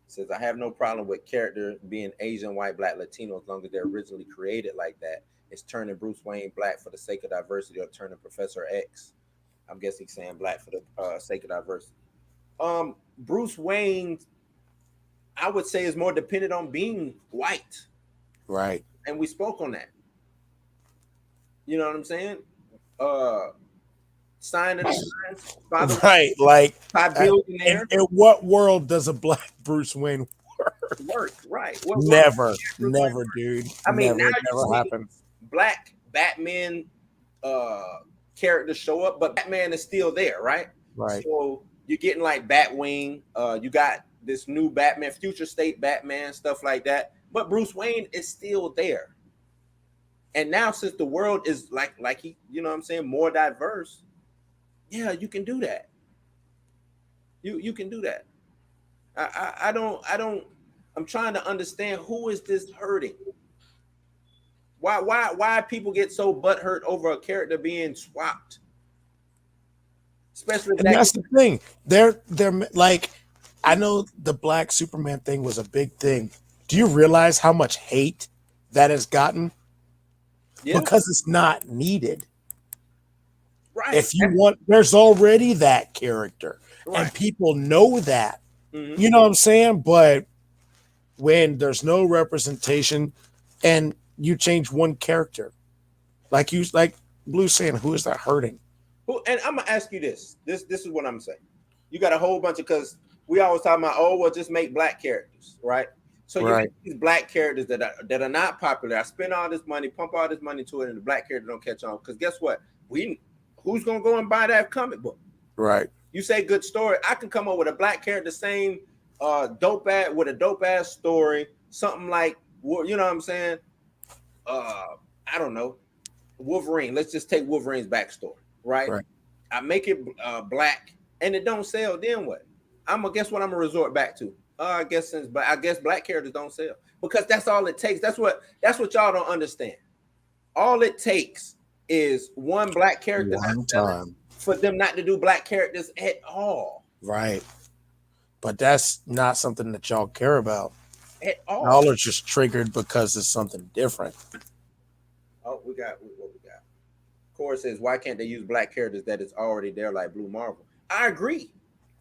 Says, I have no problem with character being Asian, white, black, Latino, as long as they're originally created like that. It's turning Bruce Wayne black for the sake of diversity, or turning Professor X. I'm guessing he's saying black for the sake of diversity. Bruce Wayne, I would say, is more dependent on being white. Right. And we spoke on that. You know what I'm saying? Sign of the signs. Father, right. Like, in what world does a black Bruce Wayne work? Right. Never, dude. Never happens. Black Batman characters show up, but Batman is still there, right? Right. So you're getting like Batwing. You got this new Batman, future state Batman, stuff like that. But Bruce Wayne is still there. And now, since the world is like he, you know what I'm saying, more diverse, yeah, you can do that. You can do that. I'm trying to understand, who is this hurting? Why people get so butthurt over a character being swapped? Especially, and that's the thing. They're like, I know the black Superman thing was a big thing. Do you realize how much hate that has gotten? Yeah. Because it's not needed. Right. If you want, there's already that character, right, and people know that. Mm-hmm. You know what I'm saying? But when there's no representation and you change one character, like Blue's saying, who is that hurting? Well, and I'm gonna ask you this. This is what I'm saying. You got a whole bunch of, because we always talk about, just make black characters, right? So you make these black characters that are not popular. I spend all this money, pump all this money to it, and the black character don't catch on. Because guess what? Who's gonna go and buy that comic book? Right. You say good story. I can come up with a black character, same dope ass story, something like, you know what I'm saying? I don't know, Wolverine. Let's just take Wolverine's backstory, right? I make it black, and it don't sell. Then what? Guess what I'm gonna resort back to. I guess black characters don't sell because that's all it takes. That's what y'all don't understand. All it takes is one black character for them not to do black characters at all. Right. But that's not something that y'all care about. At all. Y'all are just triggered because it's something different. Oh, what we got? Core says, why can't they use black characters that is already there like Blue Marvel? I agree.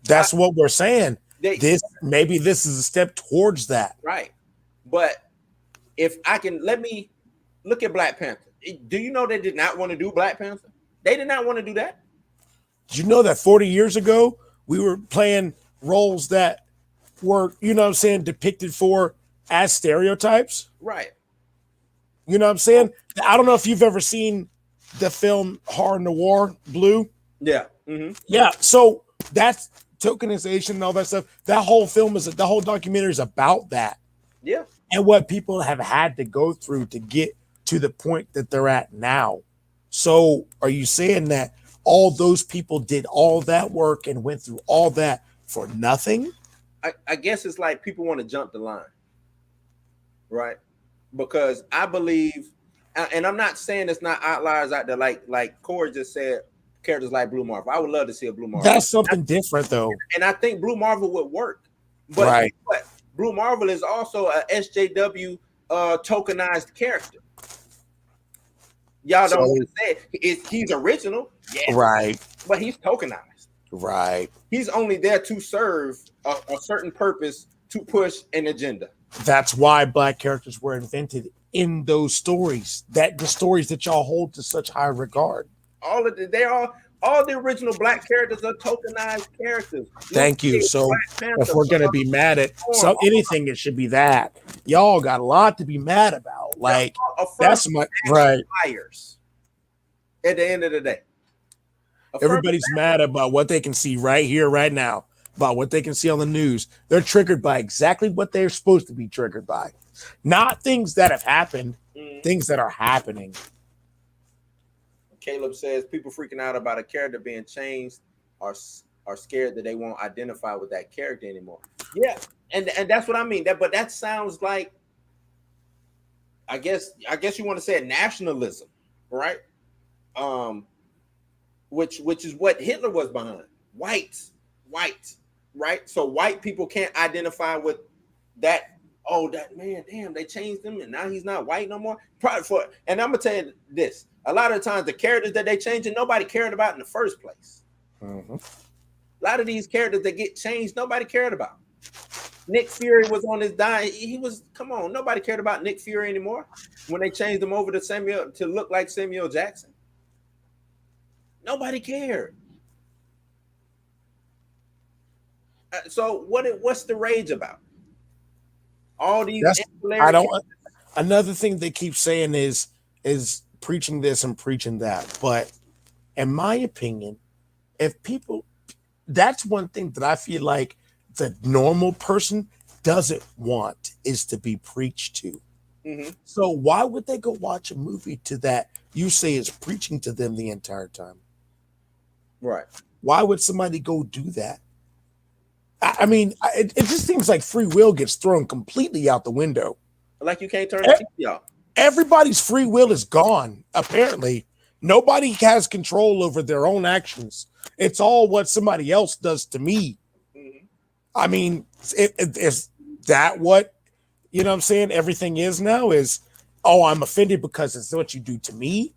That's what we're saying. Maybe this is a step towards that. Right. But if I can, let me look at Black Panther. Do you know they did not want to do Black Panther? They did not want to do that. Did you know that 40 years ago, we were playing roles that were, you know what I'm saying, depicted for as stereotypes? Right. You know what I'm saying? I don't know if you've ever seen the film Horror Noir, Blue. Yeah. Mm-hmm. Yeah. So that's tokenization and all that stuff. That whole film the whole documentary is about that. Yeah. And what people have had to go through to get to the point that they're at now. So are you saying that all those people did all that work and went through all that for nothing? I guess it's like people want to jump the line. Right. Because I believe, and I'm not saying it's not outliers out there, like Corey just said, characters like Blue Marvel. I would love to see a Blue Marvel. That's something different, though. And I think Blue Marvel would work. But right. Blue Marvel is also a SJW tokenized character. Y'all don't want to say it. He's original, yes, right? But he's tokenized, right? He's only there to serve a certain purpose to push an agenda. That's why black characters were invented in those stories. That the stories that y'all hold to such high regard. All the original black characters are tokenized characters. Thank you. So if we're gonna be mad at anything, it should be that. Y'all got a lot to be mad about. Like that's my right. Liars. At the end of the day, everybody's mad about what they can see right here, right now, about what they can see on the news. They're triggered by exactly what they're supposed to be triggered by, not things that have happened, things that are happening. Caleb says people freaking out about a character being changed are scared that they won't identify with that character anymore. Yeah, and that's what I mean. But that sounds like, I guess you want to say nationalism, right? Which is what Hitler was behind. White, right? So white people can't identify with that. Oh, that man, damn, they changed him, and now he's not white no more. And I'm gonna tell you this. A lot of times the characters that they changed, nobody cared about in the first place. Mm-hmm. A lot of these characters that get changed, nobody cared about. Nick Fury was on his die. Nobody cared about Nick Fury anymore when they changed him over to look like Samuel Jackson. Nobody cared. So what's the rage about? All these another thing they keep saying is preaching this and preaching that. But in my opinion, that's one thing that I feel like the normal person doesn't want is to be preached to. Mm-hmm. So why would they go watch a movie to that you say is preaching to them the entire time? Right. Why would somebody go do that? I mean, it just seems like free will gets thrown completely out the window. Like you can't turn the TV off. Everybody's free will is gone, apparently. Nobody has control over their own actions. It's all what somebody else does to me. Mm-hmm. I mean, is that what, you know what I'm saying, everything is now? Is, I'm offended because it's what you do to me?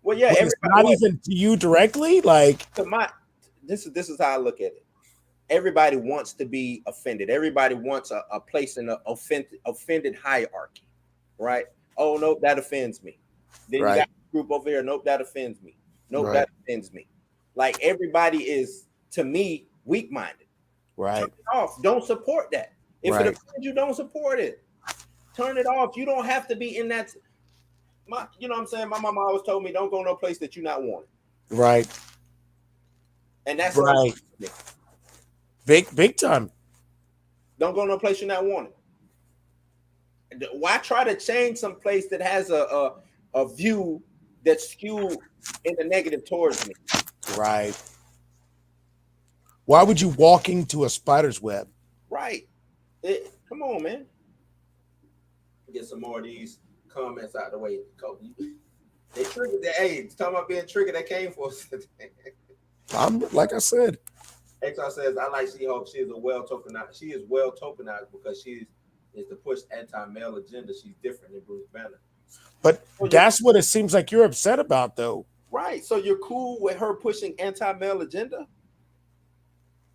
Well, yeah. It's not even to you directly? Like, this is how I look at it. Everybody wants to be offended. Everybody wants a place in the offended hierarchy, right? Oh, nope, that offends me. Then you got a group over here. Nope, that offends me. Nope, that offends me. Like everybody is, to me, weak-minded. Right. Turn it off. Don't support that. If it offends you, don't support it. Turn it off. You don't have to be in that. You know what I'm saying? My mama always told me, don't go no place that you not wanted. Right. And that's right. Big time. Don't go no place you're not wanted. Why try to change some place that has a view that's skewed in the negative towards me? Right. Why would you walk into a spider's web? Right. Come on, man. Get some more of these comments out of the way. They triggered that. Hey, talking about being triggered, that came for us. I'm like I said. XR says, I like She-Hulk. She is well tokenized because she is to push anti-male agenda. She's different than Bruce Banner. But that's what it seems like you're upset about, though. Right. So you're cool with her pushing anti-male agenda,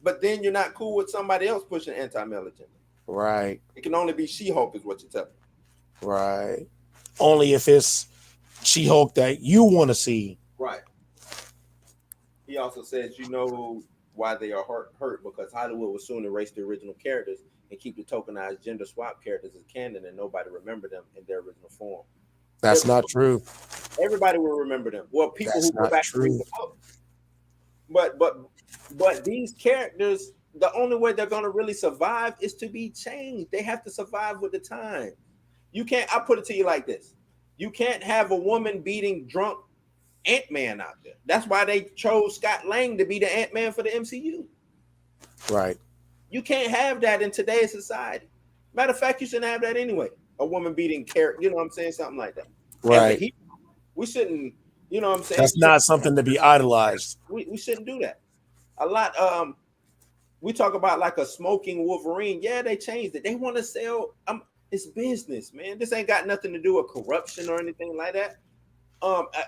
but then you're not cool with somebody else pushing anti-male agenda. Right. It can only be She-Hulk is what you tell me. Right. Only if it's She-Hulk that you want to see. Right. He also says, you know why they are hurt because Hollywood will soon erase the original characters and keep the tokenized gender swap characters as canon and nobody remember them in their original form. That's not true. Everybody will remember them. Well, people That's who go back to read the book. But these characters, the only way they're gonna really survive is to be changed. They have to survive with the time. You can't, I'll put it to you like this. You can't have a woman beating drunk Ant-Man out there. That's why they chose Scott Lang to be the Ant-Man for the MCU. Right. You can't have that in today's society. Matter of fact, you shouldn't have that anyway. A woman beating character, you know what I'm saying? Something like that. Right. We shouldn't, you know what I'm saying? That's not something to be idolized. We shouldn't do that. A lot, we talk about like a smoking Wolverine. Yeah, they changed it. They want to sell, it's business, man. This ain't got nothing to do with corruption or anything like that.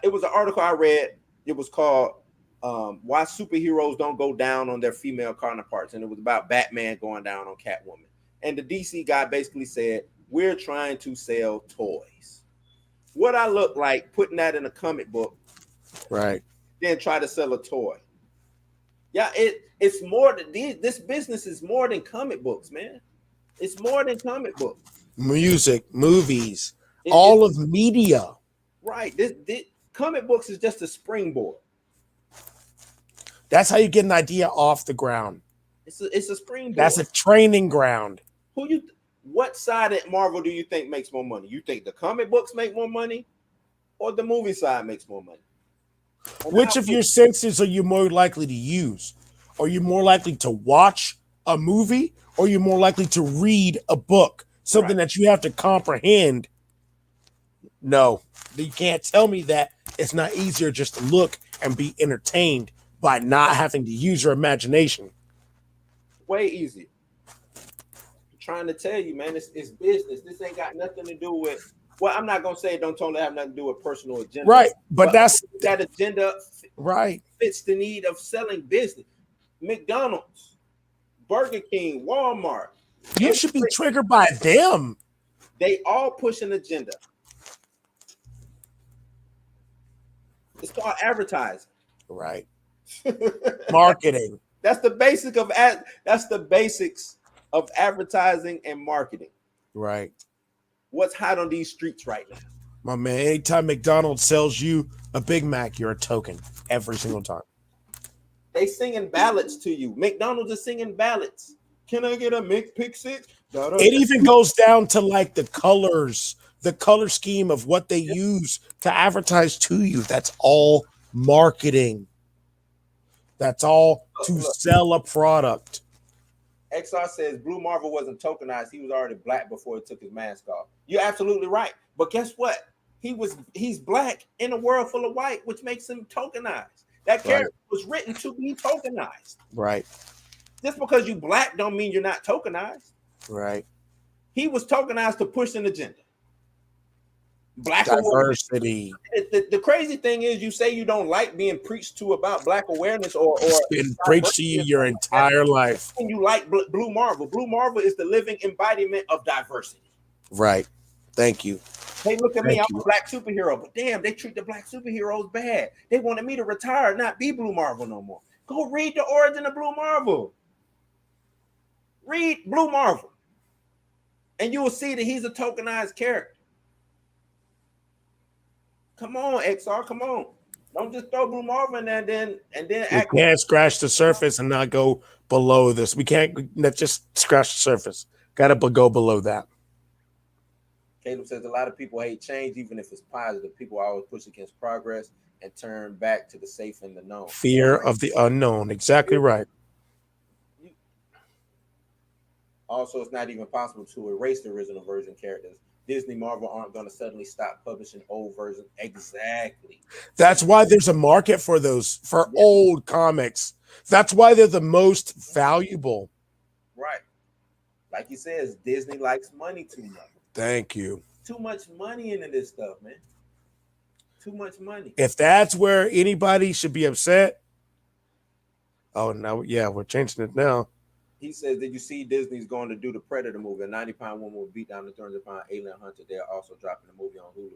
It was an article I read. It was called Why Superheroes Don't Go Down on Their Female Counterparts. And it was about Batman going down on Catwoman. And the DC guy basically said, we're trying to sell toys. What I look like putting that in a comic book, right? Then try to sell a toy. Yeah, it's more than this business is more than comic books, man. It's more than comic books. Music, movies, all of media. Right. This comic books is just a springboard. That's how you get an idea off the ground. It's a springboard. That's a training ground. What side at Marvel do you think makes more money? You think the comic books make more money, or the movie side makes more money? Which of your senses are you more likely to use? Are you more likely to watch a movie, or are you more likely to read a book? Something that you have to comprehend. No, you can't tell me that it's not easier just to look and be entertained by not having to use your imagination. Way easier. I'm trying to tell you, man, it's business. This ain't got nothing to do with, well, I'm not going to say it don't totally have nothing to do with personal agenda. Right, but that's that agenda right fits the need of selling business. McDonald's, Burger King, Walmart. You should be triggered by them. They all push an agenda. It's called advertising. Right. Marketing. That's the basics of advertising and marketing. Right. What's hot on these streets right now? My man, anytime McDonald's sells you a Big Mac, you're a token every single time. They singing ballads to you. McDonald's is singing ballads. Can I get a McPick-6? It even goes down to like the colors, the color scheme of what they use to advertise to you. That's all marketing. That's all to sell a product. XR says Blue Marvel wasn't tokenized. He was already black before he took his mask off. You're absolutely right. But guess what? He's black in a world full of white, which makes him tokenized. That character was written to be tokenized. Right. Just because you black don't mean you're not tokenized. Right. He was tokenized to push an agenda. Black diversity. The crazy thing is, you say you don't like being preached to about black awareness, or been preached to you your entire life. And you like Blue Marvel. Blue Marvel is the living embodiment of diversity. Right. Thank you. Hey, look at me. I'm a black superhero, but damn, they treat the black superheroes bad. They wanted me to retire, not be Blue Marvel no more. Go read the origin of Blue Marvel. Read Blue Marvel, and you will see that he's a tokenized character. Come on, XR, come on. Don't just throw Blue Marvel in there and then we can't scratch the surface and not go below this. We can't just scratch the surface. Gotta go below that. Caleb says a lot of people hate change, even if it's positive. People always push against progress. and turn back to the safe and the known. Fear of the unknown. Exactly right. Also, it's not even possible to erase the original version characters. Disney, Marvel aren't going to suddenly stop publishing old versions. Exactly. That's why there's a market for those, for old comics. That's why they're the most valuable. Right. Like he says, Disney likes money too much. Thank you. Too much money into this stuff, man. Too much money. If that's where anybody should be upset. Oh, no. Yeah, we're changing it now. He says, did you see Disney's going to do the Predator movie? A 90-pound woman will beat down the 300-pound alien hunter. They're also dropping the movie on Hulu.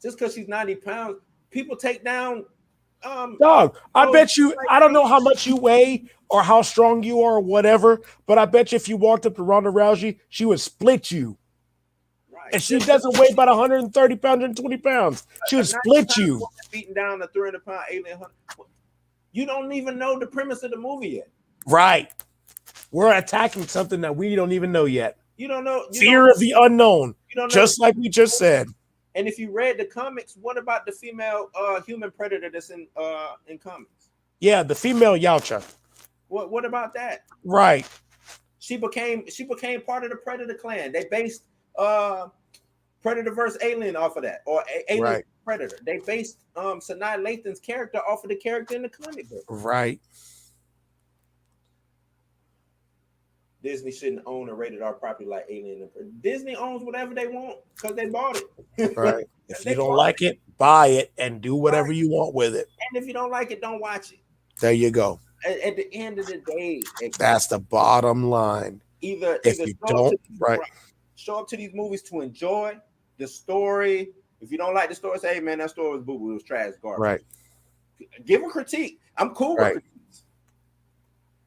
Just because she's 90 pounds, people take down. Dog, I bet you, I don't know how much you weigh or how strong you are or whatever, but I bet you if you walked up to Ronda Rousey, she would split you. Right. And she doesn't weigh about 130 pounds, 120 pounds. She would split you. Beating down the 300-pound alien hunter. You don't even know the premise of the movie yet. Right. We're attacking something that we don't even know yet. You don't know. Fear of the unknown. You don't know. Just like we just said. And if you read the comics, what about the female human predator that's in comics? Yeah, the female Yautja. What about that? Right. She became part of the Predator clan. They based Predator vs. Alien off of that, or Alien Predator. They based Sanaa Lathan's character off of the character in the comic book. Right. Disney shouldn't own a rated R property like Alien. Disney owns whatever they want because they bought it. Right. If you don't like it, buy it and do whatever you want with it. And if you don't like it, don't watch it. There you go. At the end of the day, that's the bottom line. Either you don't, show up to these movies to enjoy the story. If you don't like the story, say, hey man, that story was boo-boo, it was trash, garbage. Right. Give a critique. I'm cool with critiques.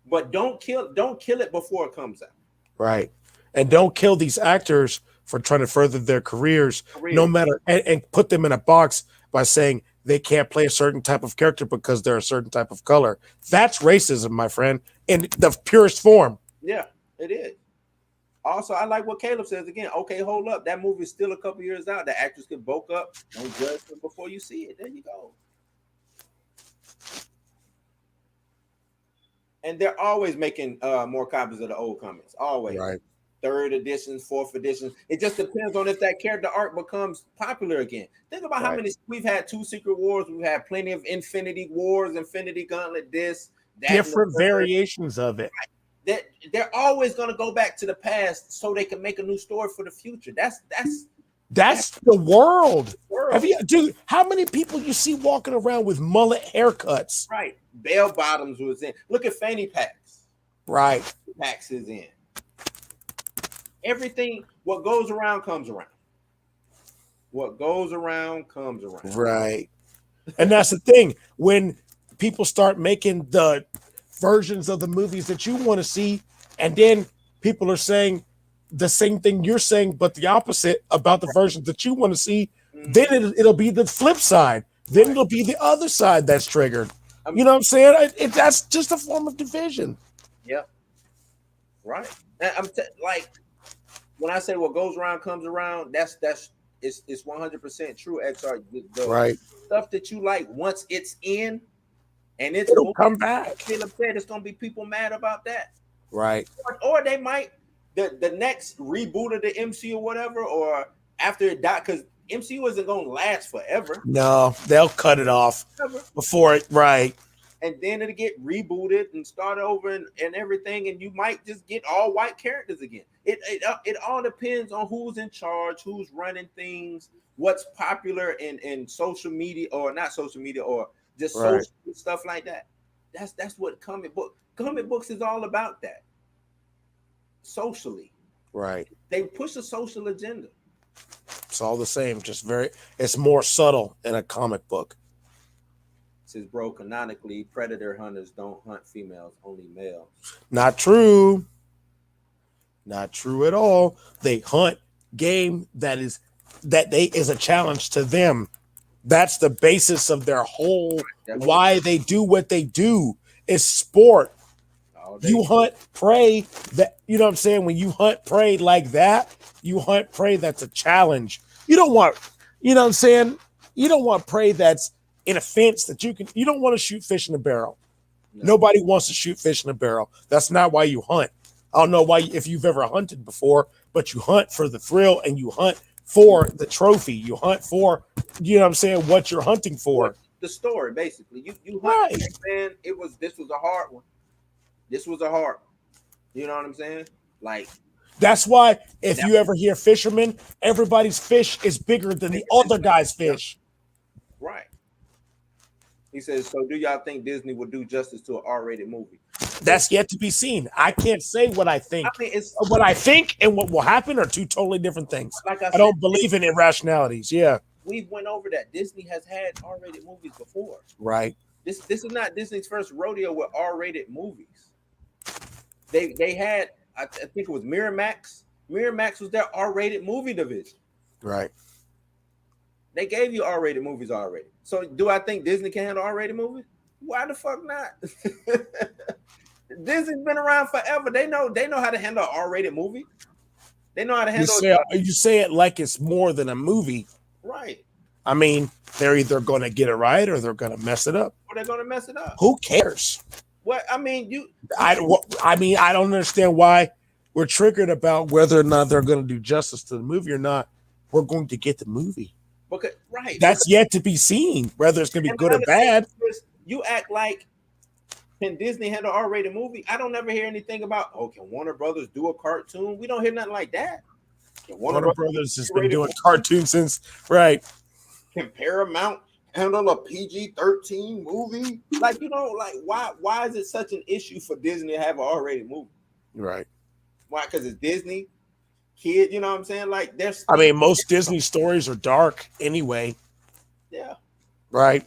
But don't kill it before it comes out. Right. And don't kill these actors for trying to further their careers. No matter, and put them in a box by saying they can't play a certain type of character because they're a certain type of color. That's racism, my friend, in the purest form. Yeah, it is. Also, I like what Caleb says again. Okay, hold up. That movie is still a couple years out. The actors can bulk up. Don't judge them before you see it. There you go. And they're always making more copies of the old comics. Always. Right. 3rd editions, 4th editions. It just depends on if that character art becomes popular again. Think about how many we've had 2 Secret Wars. We've had plenty of Infinity Wars, Infinity Gauntlet, this, that. Different variations of it. They're always going to go back to the past so they can make a new story for the future. That's the world. Have you, dude? How many people you see walking around with mullet haircuts? Right. Bell bottoms was in. Look at fanny packs. Right. Packs is in. Everything. What goes around comes around. What goes around comes around. Right. And that's the thing. When people start making the versions of the movies that you want to see, and then people are saying the same thing you're saying, but the opposite about the versions that you want to see, then it'll be the flip side. Then it'll be the other side that's triggered. You know what I'm saying? That's just a form of division. Yeah. Right. And like when I say what goes around comes around, it's 100% true. XR, the stuff that you like once it's in, and it'll come back. It's gonna be people mad about that. Right. Or they might the next reboot of the MCU or whatever, or after it died, because MCU isn't gonna last forever. No, they'll cut it off before it. Right. And then it'll get rebooted and start over and everything, and you might just get all white characters again. It all depends on who's in charge, who's running things, what's popular in social media, or not social media, or just social stuff like that. That's what comic books is all about. That socially, right? They push a social agenda. It's all the same, just it's more subtle in a comic book. It says, bro, canonically, predator hunters don't hunt females, only males. Not true. Not true at all. They hunt game that is a challenge to them. That's the basis of their whole why they do what they do. It's sport. You hunt prey that, you know what I'm saying? When you hunt prey like that, you hunt prey that's a challenge. You don't want, you know what I'm saying? You don't want prey that's in a fence that you don't want to shoot fish in a barrel. No. Nobody wants to shoot fish in a barrel. That's not why you hunt. I don't know why if you've ever hunted before, but you hunt for the thrill and you hunt for the trophy. You hunt for, you know what I'm saying, what you're hunting for. The story, basically. You hunt, Right. man. This was a hard one. This was a hard one. You know what I'm saying? Like, that's why if you ever hear fishermen, everybody's fish is bigger than the other guy's fish. Right. He says, so do y'all think Disney would do justice to an R-rated movie? That's yet to be seen. I can't say what I think. I mean, what I think and what will happen are two totally different things. Like I don't believe in irrationalities. Yeah. We went over that. Disney has had R-rated movies before. Right. This is not Disney's first rodeo with R-rated movies. They had, I think it was Miramax. Miramax was their R-rated movie division. Right. They gave you R-rated movies already. So do I think Disney can handle R-rated movies? Why the fuck not? Disney's been around forever. They know how to handle an R-rated movie. They know how to handle you say it like it's more than a movie. Right. I mean, they're either going to get it right or they're going to mess it up. Or they're going to mess it up. Who cares? What I mean, I don't understand why we're triggered about whether or not they're going to do justice to the movie or not. We're going to get the movie. Because, right. That's yet to be seen, whether it's going to be good or bad. You act like, can Disney handle an R-rated movie? I don't ever hear anything about, can Warner Brothers do a cartoon? We don't hear nothing like that. Warner Brothers has been doing cartoons since, right. Can Paramount handle a PG-13 movie? Like, why is it such an issue for Disney to have an R-rated movie? Right. Why? Because it's Disney. Kid, you know what I'm saying? Like, most Disney stories are dark anyway. Yeah. Right.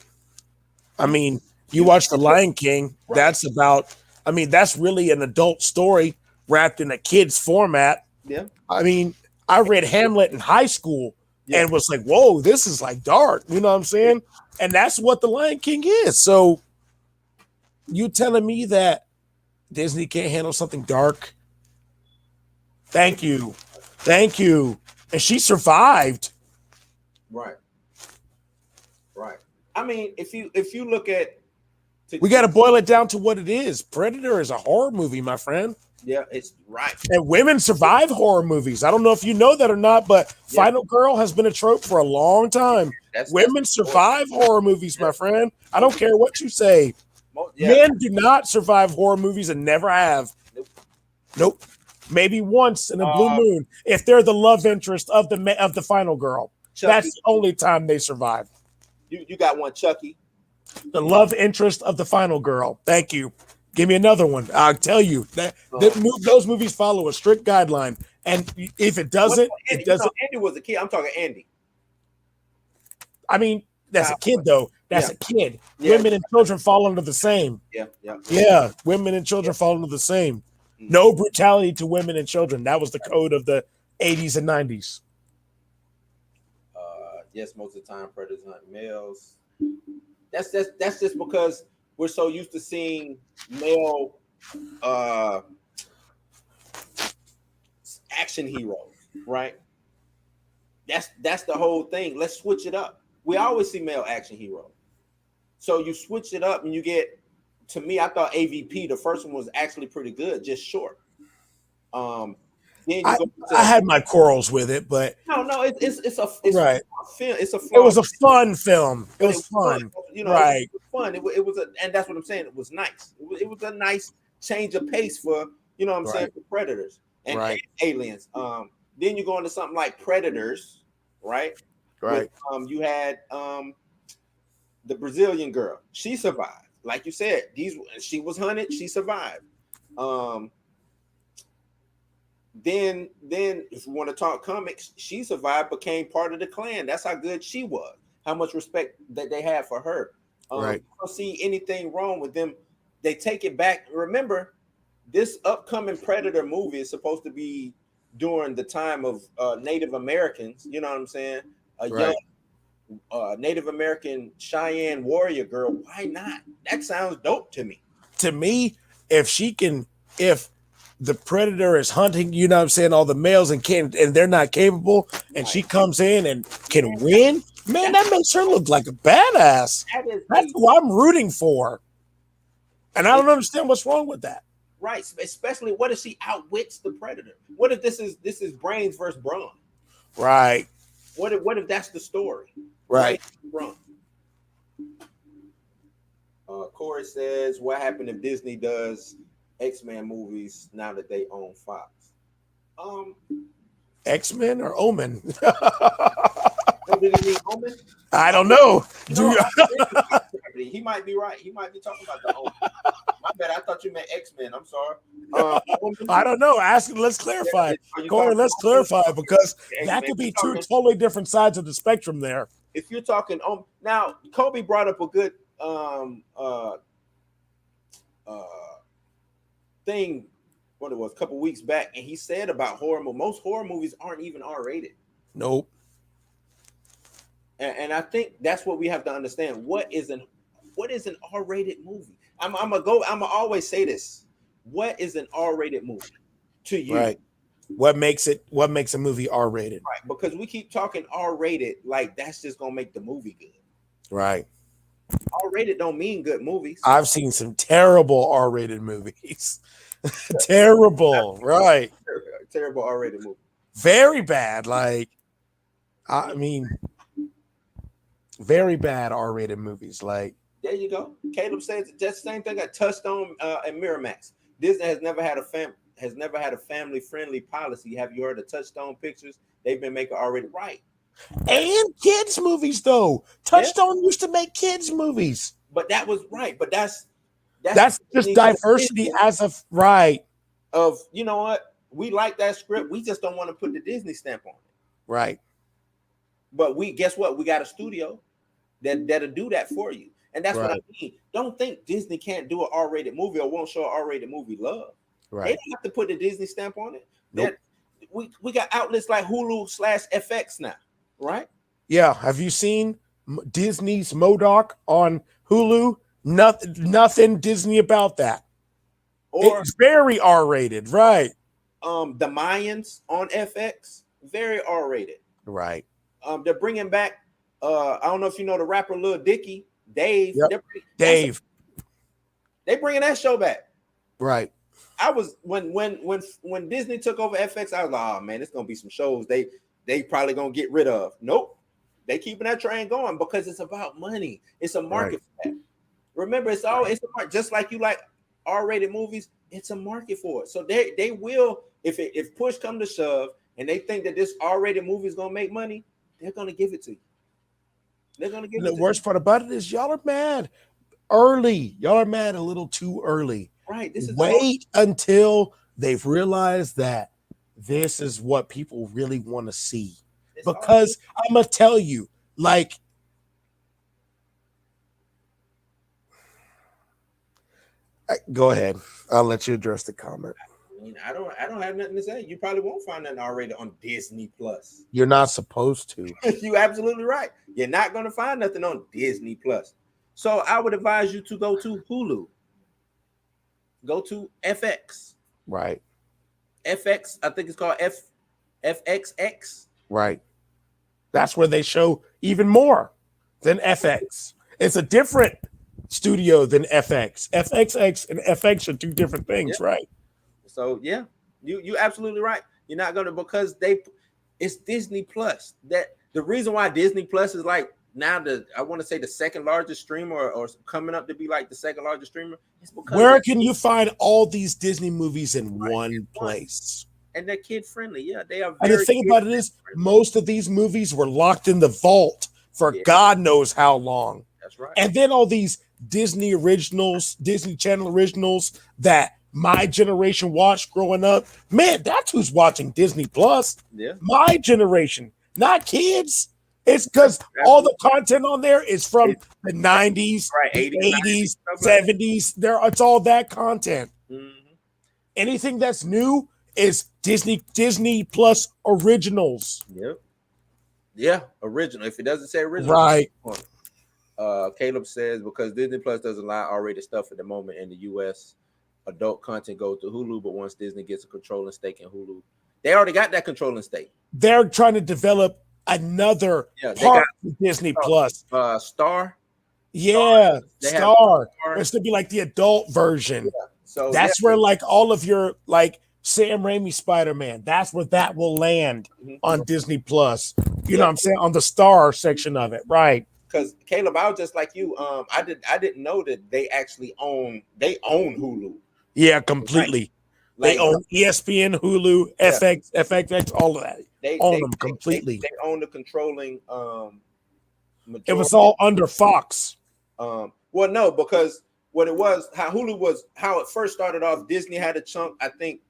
I mean, you watch The Lion King, right. That's really an adult story wrapped in a kid's format. Yeah. I mean, I read Hamlet in high school and was like, whoa, this is like dark. You know what I'm saying? And that's what The Lion King is. So you telling me that Disney can't handle something dark? Thank you. And she survived. Right. I mean, if you look at, we got to boil it down to what it is. Predator is a horror movie, my friend. Yeah, it's right. And women survive horror movies. I don't know if you know that or not, but Final Girl has been a trope for a long time. Women survive horror movies, my friend. I don't care what you say. Men do not survive horror movies and never have. Nope. Maybe once in a blue moon, if they're the love interest of the final girl. Chucky. That's the only time they survive. You got one, Chucky. The love interest of the final girl. Thank you. Give me another one. I'll tell you that those movies follow a strict guideline, and if it doesn't, it doesn't. Andy was a kid. I'm talking Andy. I mean, that's a kid though. That's a kid. Yeah. Women and children fall under the same. Yeah. Women and children fall under the same. No brutality to women and children. That was the code of the 80s and 90s. Yes, most of the time predators hunt males. That's just because we're so used to seeing male action heroes, right? That's the whole thing. Let's switch it up. We always see male action heroes. So you switch it up and you get, to me, I thought AVP, the first one was actually pretty good, just short. Then I had my quarrels with it, but no, it's a right. Film. It's a it was a fun film. It was fun. Right. It was fun. It was and that's what I'm saying. It was nice. It was a nice change of pace for, you know what I'm saying, for Predators and Aliens. Then you go into something like Predators, right? Right. With, you had the Brazilian girl. She survived. Like you said, she was hunted. She survived. Then if you want to talk comics, she survived, became part of the clan. That's how good she was. How much respect that they had for her. Right. I don't see anything wrong with them. They take it back. Remember, this upcoming Predator movie is supposed to be during the time of Native Americans. You know what I'm saying? Young Native American Cheyenne warrior girl. Why not? That sounds dope to me. To me, if the predator is hunting, you know what I'm saying, all the males and they're not capable, and she comes in and can win, Man, that makes her look like a badass. That's who I'm rooting for. And I don't understand what's wrong with that. Right, especially what if she outwits the predator? What if this is brains versus brawn? Right. What if that's the story? Right. Brains. Corey says, "What happened if Disney does X-Men movies now that they own Fox?" X-Men or Omen? Did he mean Omen? I don't know. He might be right. He might be talking about the Omen. My bad. I thought you meant X-Men. I'm sorry. I don't know. Let's clarify. Corey, let's clarify, because that could be two totally different sides of the spectrum there. If you're talking now, Kobe brought up a good thing, what it was, a couple weeks back, and he said about horror. Most horror movies aren't even R-rated. Nope. And I think that's what we have to understand. What is an R-rated movie? I'm gonna always say this. What is an R-rated movie to you? Right. What makes a movie R-rated? Right, because we keep talking R-rated like that's just gonna make the movie good. Right. R-rated don't mean good movies. I've seen some terrible R-rated movies. Terrible, right? Terrible R-rated movie. Very bad. Like, I mean, very bad R-rated movies. Like, there you go. Caleb says just the same thing I touched on at Miramax. Disney has never had a family-friendly policy. Have you heard of Touchstone Pictures? They've been making R-rated, right? And kids movies though. Touchstone used to make kids movies. But that was right. But that's just diversity as of right. Of, you know what? We like that script. We just don't want to put the Disney stamp on it. Right. But guess what? We got a studio that'll do that for you. And that's what I mean. Don't think Disney can't do an R-rated movie or won't show an R-rated movie love. Right. They don't have to put the Disney stamp on it. Nope. We got outlets like Hulu/FX now, right? Yeah. Have you seen Disney's MODOK on Hulu? Nothing Disney about that. Or it's very R-rated, right? The Mayans on FX, very R-rated. Right. They're bringing back. I don't know if you know the rapper Lil Dicky, Dave. Yep. Dave. They bringing that show back. Right. I was when Disney took over FX, I was like, oh man, it's gonna be some shows they probably gonna get rid of. Nope, they keeping that train going because it's about money. It's a market for that. Remember, it's a market. Just like you like R-rated movies, it's a market for it. So they will, if push come to shove, and they think that this R-rated movie is gonna make money, they're gonna give it to you. They're gonna give it. The worst part about it is y'all are mad early. Y'all are mad a little too early. Right. Wait until they've realized that this is what people really want to see. Because I'm gonna tell you, like, go ahead. I'll let you address the comment. I mean, I don't have nothing to say. You probably won't find nothing R-rated on Disney Plus. You're not supposed to. You're absolutely right. You're not gonna find nothing on Disney Plus. So I would advise you to go to Hulu. Go to FX. Right. FX, I think it's called FXX. Right. That's where they show even more than FX. It's a different studio than FX. FXX and FX are two different things, right? So yeah, you absolutely right. You're not gonna, because it's Disney Plus. That the reason why Disney Plus is like now I want to say the second largest streamer or coming up to be like the second largest streamer. It's because where can you find all these Disney movies in one place? And they're kid friendly. Yeah, they are. And the thing about it is, most of these movies were locked in the vault for God knows how long. That's right. And then all these Disney originals, Disney Channel originals that my generation watched growing up. Man, that's who's watching Disney Plus. Yeah. My generation, not kids. It's because all the content on there is from the 90s, right, the 80s, 70s. It's all that content. Mm-hmm. Anything that's new is Disney Plus originals. Yep. Yeah, original. If it doesn't say original, right. Caleb says because Disney Plus doesn't allow R-rated stuff at the moment in the US, adult content goes to Hulu. But once Disney gets a controlling stake in Hulu, they already got that controlling stake. They're trying to develop another Yeah, they part got of Disney Plus. Star. Yeah, They have Star. Star. It's to be like the adult version. So That's where like all of your like Sam Raimi Spider-Man, that's where that will land on Disney Plus. You know what I'm saying? On the Star section of it, right? Because Caleb, I was just like you. I didn't know that they actually own Hulu. Yeah, completely. They own ESPN, Hulu, FX, FXX, all of that. They own them completely. They own the controlling majority. It was all under Fox. Well, no, because what it was, how Hulu was, how it first started off, Disney had a chunk. I think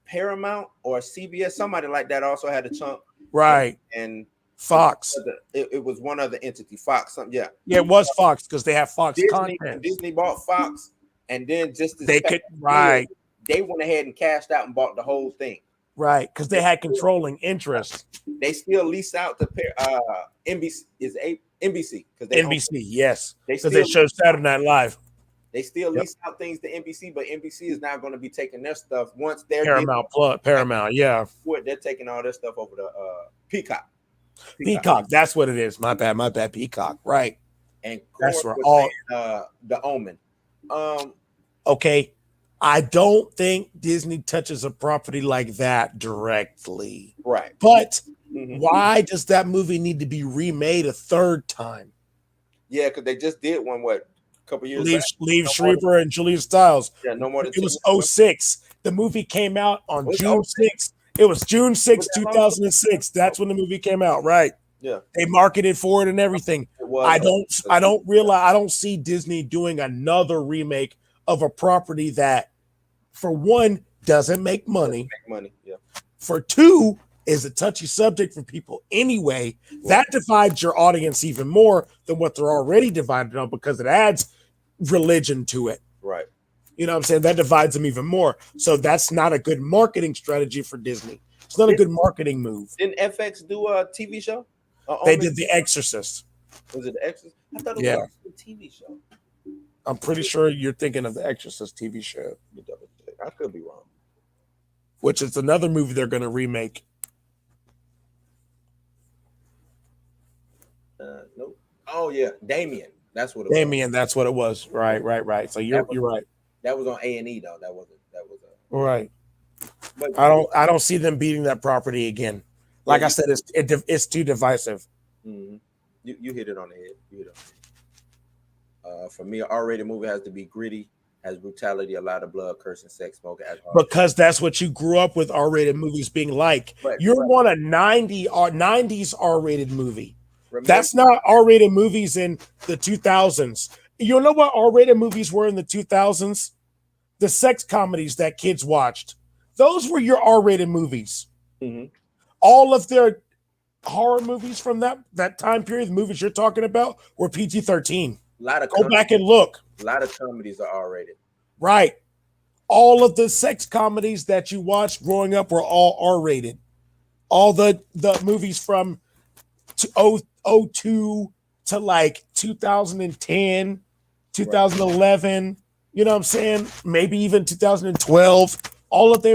Paramount or CBS, somebody like that also had a chunk. Right. And Fox. It was one other entity, Fox. Yeah, it was Fox because they have Fox content. Disney bought Fox, and then just they could right. They went ahead and cashed out and bought the whole thing. Right, because they had controlling interest. They still lease out to NBC NBC because NBC, yes, because they show Saturday Night Live. They still lease out things to NBC, but NBC is now going to be taking their stuff once they're Paramount, yeah. They're taking all their stuff over to Peacock. Peacock, that's what it is. My bad, Peacock, right? And that's where all saying, the Omen. Okay, I don't think Disney touches a property like that directly, right? But why does that movie need to be remade a third time? Yeah, because they just did one. What? Couple years Leave Schreiber and Julia Stiles. Yeah, no more than it was 06. The movie came out on June 6th. It was June 6th, 2006. That's when the movie came out, right? Yeah. They marketed for it and everything. I don't see Disney doing another remake of a property that, for one, doesn't make money. Yeah. For two, is a touchy subject for people anyway. That divides your audience even more than what they're already divided on because it adds religion to it. Right. You know what I'm saying? That divides them even more. So that's not a good marketing strategy for Disney. It's not a good marketing move. Didn't FX do a TV show? They did The Exorcist. Was it The Exorcist? I thought it was a TV show. I'm pretty sure you're thinking of The Exorcist TV show. I could be wrong. Which is another movie they're going to remake. Nope. Oh yeah, Damien. That's what it was. That's what it was. Right. So you're right. That was on A&E though. That was right. But I don't see them beating that property again. Like I said, it's too divisive. Mm-hmm. You hit it on the head. For me, an R-rated movie has to be gritty, has brutality, a lot of blood, cursing, sex, smoke, alcohol. Because that's what you grew up with R-rated movies being like. You want a 90s R-rated movie. That's not R-rated movies in the 2000s. You know what R-rated movies were in the 2000s? The sex comedies that kids watched. Those were your R-rated movies. Mm-hmm. All of their horror movies from that time period, the movies you're talking about, were PG-13. Go back and look. A lot of comedies are R-rated. Right. All of the sex comedies that you watched growing up were all R-rated. All the movies from 2002 to like 2010, 2011, you know what I'm saying? Maybe even 2012. All of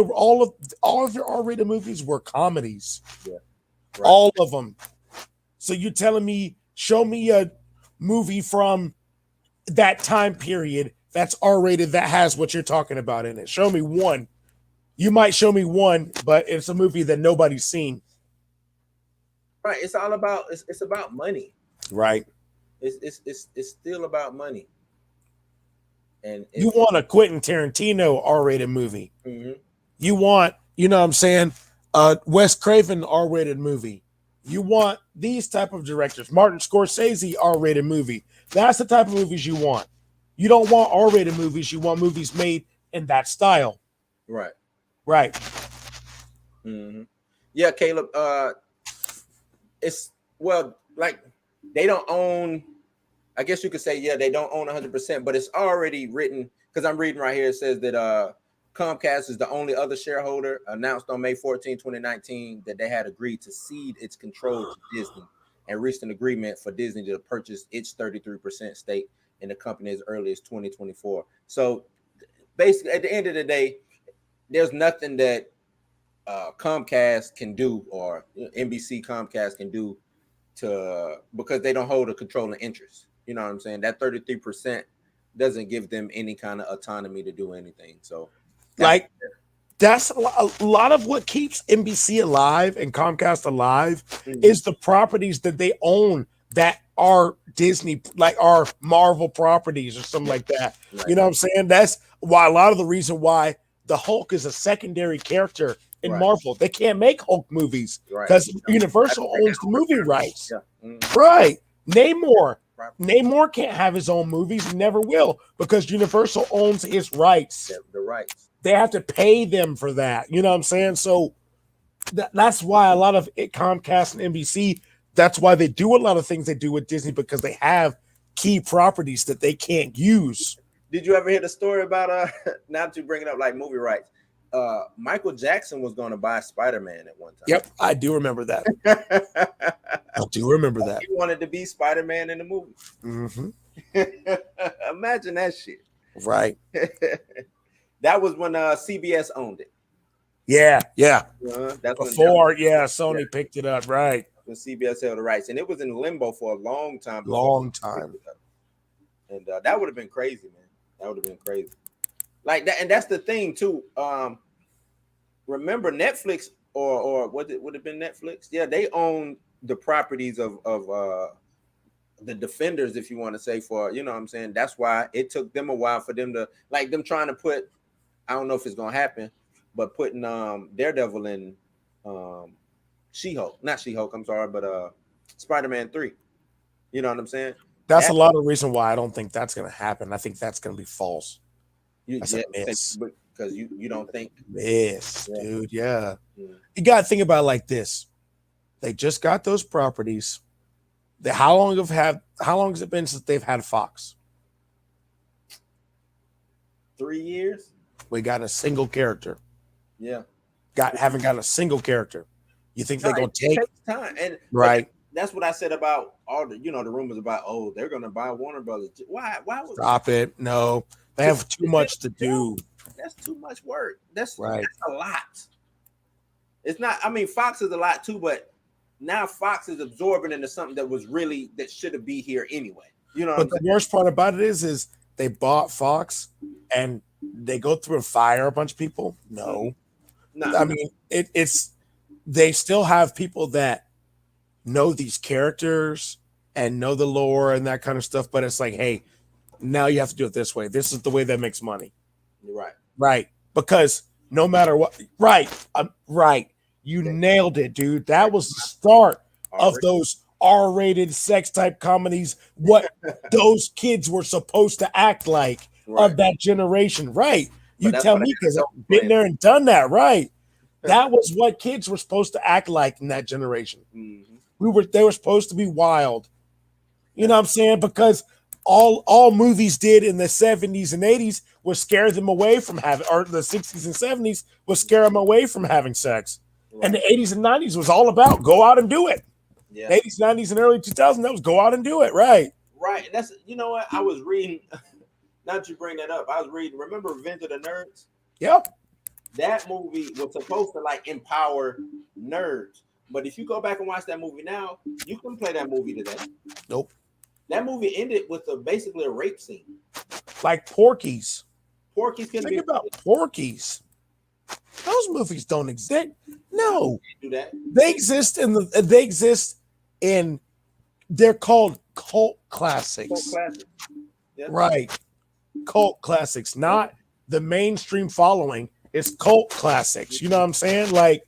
your R-rated movies were comedies. Yeah. Right. All of them. So you're telling me, show me a movie from that time period that's R-rated that has what you're talking about in it. Show me one. You might show me one, but it's a movie that nobody's seen. Right. It's all about it's about money. Right. It's still about money. And you want a Quentin Tarantino R-rated movie. Mm-hmm. You want, you know what I'm saying, a Wes Craven R-rated movie. You want these type of directors. Martin Scorsese R-rated movie. That's the type of movies you want. You don't want R-rated movies. You want movies made in that style. Right. Right. Mm-hmm. Yeah, Caleb. It's like they don't own. I guess you could say, yeah, they don't own 100%, but it's already written because I'm reading right here. It says that Comcast is the only other shareholder, announced on May 14, 2019, that they had agreed to cede its control to Disney and reached an agreement for Disney to purchase its 33% stake in the company as early as 2024. So basically, at the end of the day, there's nothing that Comcast can do or NBC Comcast can do because they don't hold a controlling interest. You know what I'm saying? That 33% doesn't give them any kind of autonomy to do anything. So that's a lot of what keeps NBC alive and Comcast alive is the properties that they own that are Disney, like are Marvel properties or something like that. Right. You know what I'm saying? That's why a lot of the reason why the Hulk is a secondary character in Marvel. They can't make Hulk movies because Universal owns the movie rights. Right. Namor can't have his own movies, never will, because Universal owns his rights. The rights. They have to pay them for that. You know what I'm saying? So that's why a lot of Comcast and NBC, that's why they do a lot of things they do with Disney, because they have key properties that they can't use. Did you ever hear the story about now to bring it up like movie rights? Michael Jackson was going to buy Spider-Man at one time. Yep, I do remember that. I do remember that. He wanted to be Spider-Man in the movie. Mm-hmm. Imagine that shit. Right. That was when CBS owned it. Yeah. That's before Sony picked it up, right? When CBS held the rights, and it was in limbo for a long time. And that would have been crazy, man. That would have been crazy. Like that, and that's the thing too. Remember Netflix or would it have been Netflix? Yeah, they own the properties of the Defenders, if you want to say, for, you know what I'm saying. That's why it took them a while for them to, like, them trying to put, I don't know if it's gonna happen, but putting Daredevil in She-Hulk, not She-Hulk, I'm sorry, but Spider-Man 3. You know what I'm saying? That's a lot of reason why I don't think that's gonna happen. I think that's gonna be false. Because you don't think dude. Yeah. You gotta think about it like this. They just got those properties. How long has it been since they've had Fox? 3 years. We got a single character. Yeah. Haven't got a single character. You think they're gonna take time? And right. That's what I said about all the, the rumors about, they're gonna buy Warner Brothers. Why stop it? No, they have too much to do. That's too much work. That's right. That's a lot. It's not. I mean, Fox is a lot too, but now Fox is absorbing into something that should be here anyway. You know. But the worst part about it is they bought Fox and they go through and fire a bunch of people. No. I mean it's they still have people that know these characters and know the lore and that kind of stuff, but it's like, hey, now you have to do it this way. This is the way that makes money. Right. Because no matter what, right. You nailed it, dude. That was the start of those R-rated sex type comedies, what those kids were supposed to act like of that generation. Right. You tell me, because I've been there and done that, right? That was what kids were supposed to act like in that generation. Mm-hmm. They were supposed to be wild. You know what I'm saying? Because all movies did in the 70s and 80s was scare them away from having, or the 60s and 70s was scare them away from having sex. Right. And the 80s and 90s was all about go out and do it. Yeah. The 80s, 90s, and early 2000s, that was go out and do it. Right. Right. That's, you know what? I was reading, now that you bring that up, I was reading, remember Revenge of the Nerds? Yep. That movie was supposed to like empower nerds. But if you go back and watch that movie now, you couldn't play that movie today. Nope. That movie ended with basically a rape scene. Like Porky's. Porky's can Think about Porky's. Those movies don't exist. No. Do that. They exist in they're called cult classics. Cult classics. Yeah. Right. Cult classics, not the mainstream following. It's cult classics. You know what I'm saying? Like,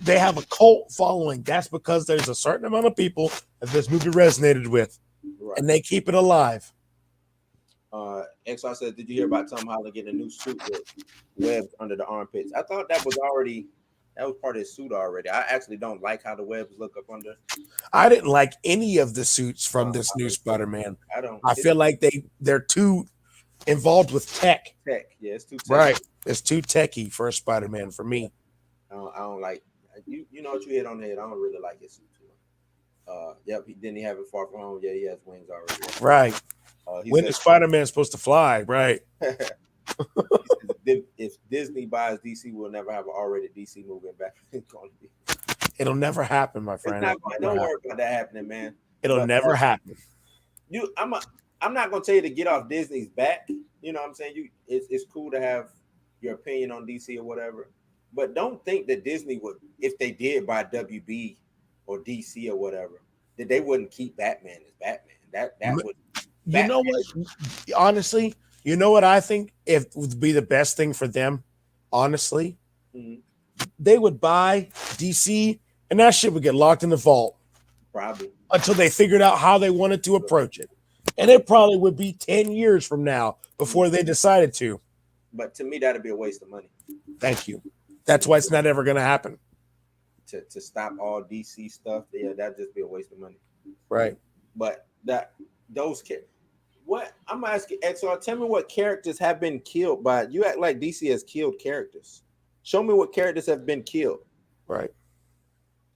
they have a cult following. That's because there's a certain amount of people that this movie resonated with, and they keep it alive. XR said, did you hear about Tom Holland getting a new suit with webs under the armpits? I thought that was part of his suit already. I actually don't like how the webs look up under. I didn't like any of the suits from this new Spider-Man. I feel like they're too involved with tech. Yeah, it's too techy. Right. It's too techy for a Spider-Man for me. I don't like you know what you hit on the head. I don't really like his suit too. Yep, didn't he have it Far From Home? Yeah, he has wings already. Right. When is Spider-Man supposed to fly? Right. If Disney buys DC, we'll never have an R-rated DC movie back. It'll never happen, my friend. Don't worry about that happening, man. It'll never happen. I'm not gonna tell you to get off Disney's back. You know what I'm saying? It's cool to have your opinion on DC or whatever, but don't think that Disney would, if they did buy WB or DC or whatever, that they wouldn't keep Batman as Batman. That would. You know what? Honestly, you know what I think if would be the best thing for them. Honestly, they would buy DC, and that shit would get locked in the vault. Probably until they figured out how they wanted to approach it. And it probably would be 10 years from now before they decided to. But to me, that'd be a waste of money. Thank you. That's why it's not ever going to happen. To stop all DC stuff, yeah, that'd just be a waste of money. Right. But what I'm gonna ask you, XR, tell me what characters have been killed by you. Act like DC has killed characters. Show me what characters have been killed. Right.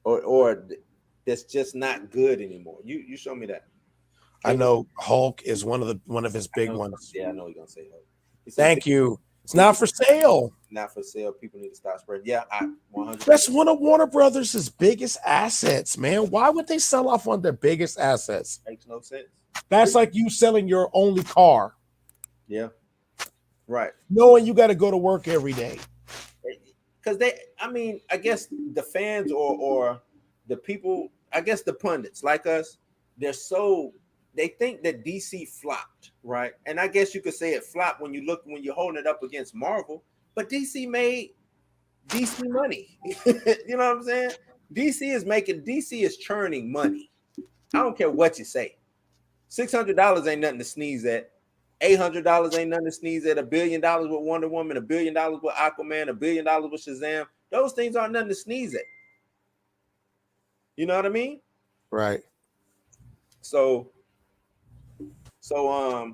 Or that's just not good anymore. You show me that. I know Hulk is one of his big ones. Yeah, I know you're gonna say Hulk. Thank you. It's not for sale. Not for sale. People need to stop spreading. Yeah, 100%. That's one of Warner Brothers' biggest assets, man. Why would they sell off one of their biggest assets? Makes no sense. That's like you selling your only car. Yeah. Right. Knowing you got to go to work every day. Because I guess the fans or the people, I guess the pundits like us, they think that DC flopped, right? And I guess you could say it flopped when you're holding it up against Marvel, but DC made DC money. You know what I'm saying? DC is churning money. I don't care what you say. $600 ain't nothing to sneeze at. $800 ain't nothing to sneeze at. $1 billion with Wonder Woman, $1 billion with Aquaman, $1 billion with Shazam. Those things aren't nothing to sneeze at. You know what I mean? Right. So yeah,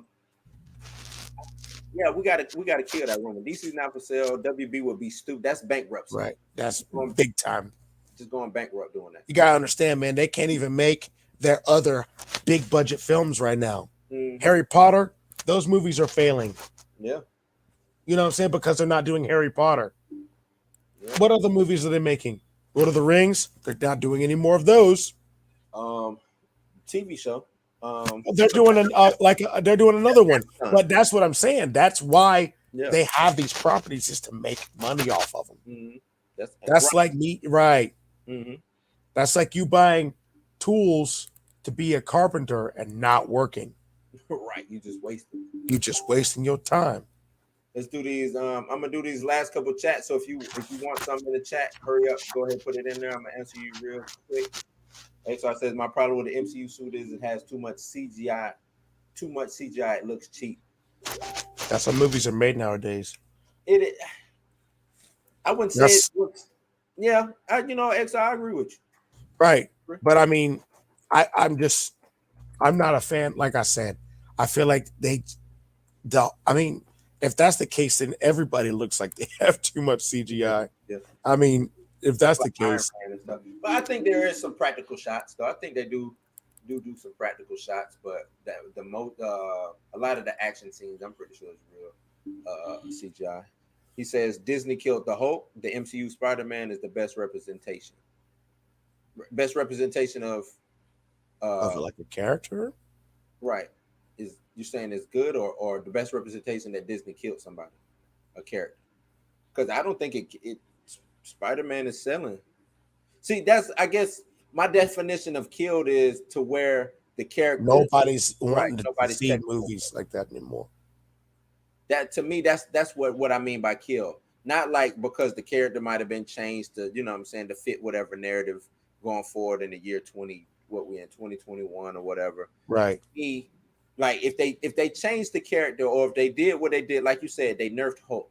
we gotta kill that woman. DC's not for sale. WB would be stupid. That's bankruptcy. Right. That's big time. Just going bankrupt doing that. You gotta understand, man. They can't even make their other big budget films right now. Harry Potter, those movies are failing. Yeah. You know what I'm saying? Because they're not doing Harry Potter. Yeah. What other movies are they making? Lord of the Rings? They're not doing any more of those. TV show. They're doing they're doing another one. But that's what I'm saying. That's why they have these properties, is to make money off of them. Mm-hmm. That's right. Like me, right? Mm-hmm. That's like you buying tools to be a carpenter and not working. Right, you just wasting your time. Let's do these. I'm gonna do these last couple chats. So if you want something in the chat, hurry up, go ahead and put it in there. I'm gonna answer you real quick. XR says my problem with the MCU suit is it has too much CGI. Too much CGI. It looks cheap. That's how movies are made nowadays. I wouldn't say it looks. Yeah, XR, I agree with you. Right, but I mean, I'm not a fan. Like I said, I feel like if that's the case, then everybody looks like they have too much CGI. Yeah. I mean, if that's the case. But I think there is some practical shots, though. I think they do some practical shots, but a lot of the action scenes, I'm pretty sure is real CGI. He says Disney killed the Hulk. The MCU Spider-Man is the best representation. Best representation of like a character, right? Is you saying it's good or the best representation that Disney killed somebody, a character? Because I don't think it Spider-Man is selling. See, that's I guess my definition of killed is to where the character nobody's wanting to see movies like that anymore. That to me, that's what I mean by kill. Not like because the character might have been changed to, to fit whatever narrative going forward in the year 2021 or whatever. Right. Like if they changed the character or if they did what they did, like you said, they nerfed Hulk,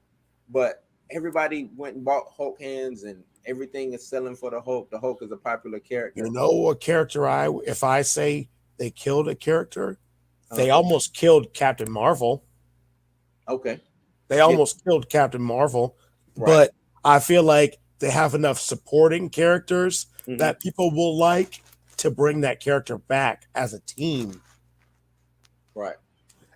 but everybody went and bought Hulk hands and everything is selling for the Hulk. The Hulk is a popular character. You know a character if I say they killed a character, they almost killed Captain Marvel. Okay. They almost killed Captain Marvel, but I feel like they have enough supporting characters that people will like to bring that character back as a team. Right.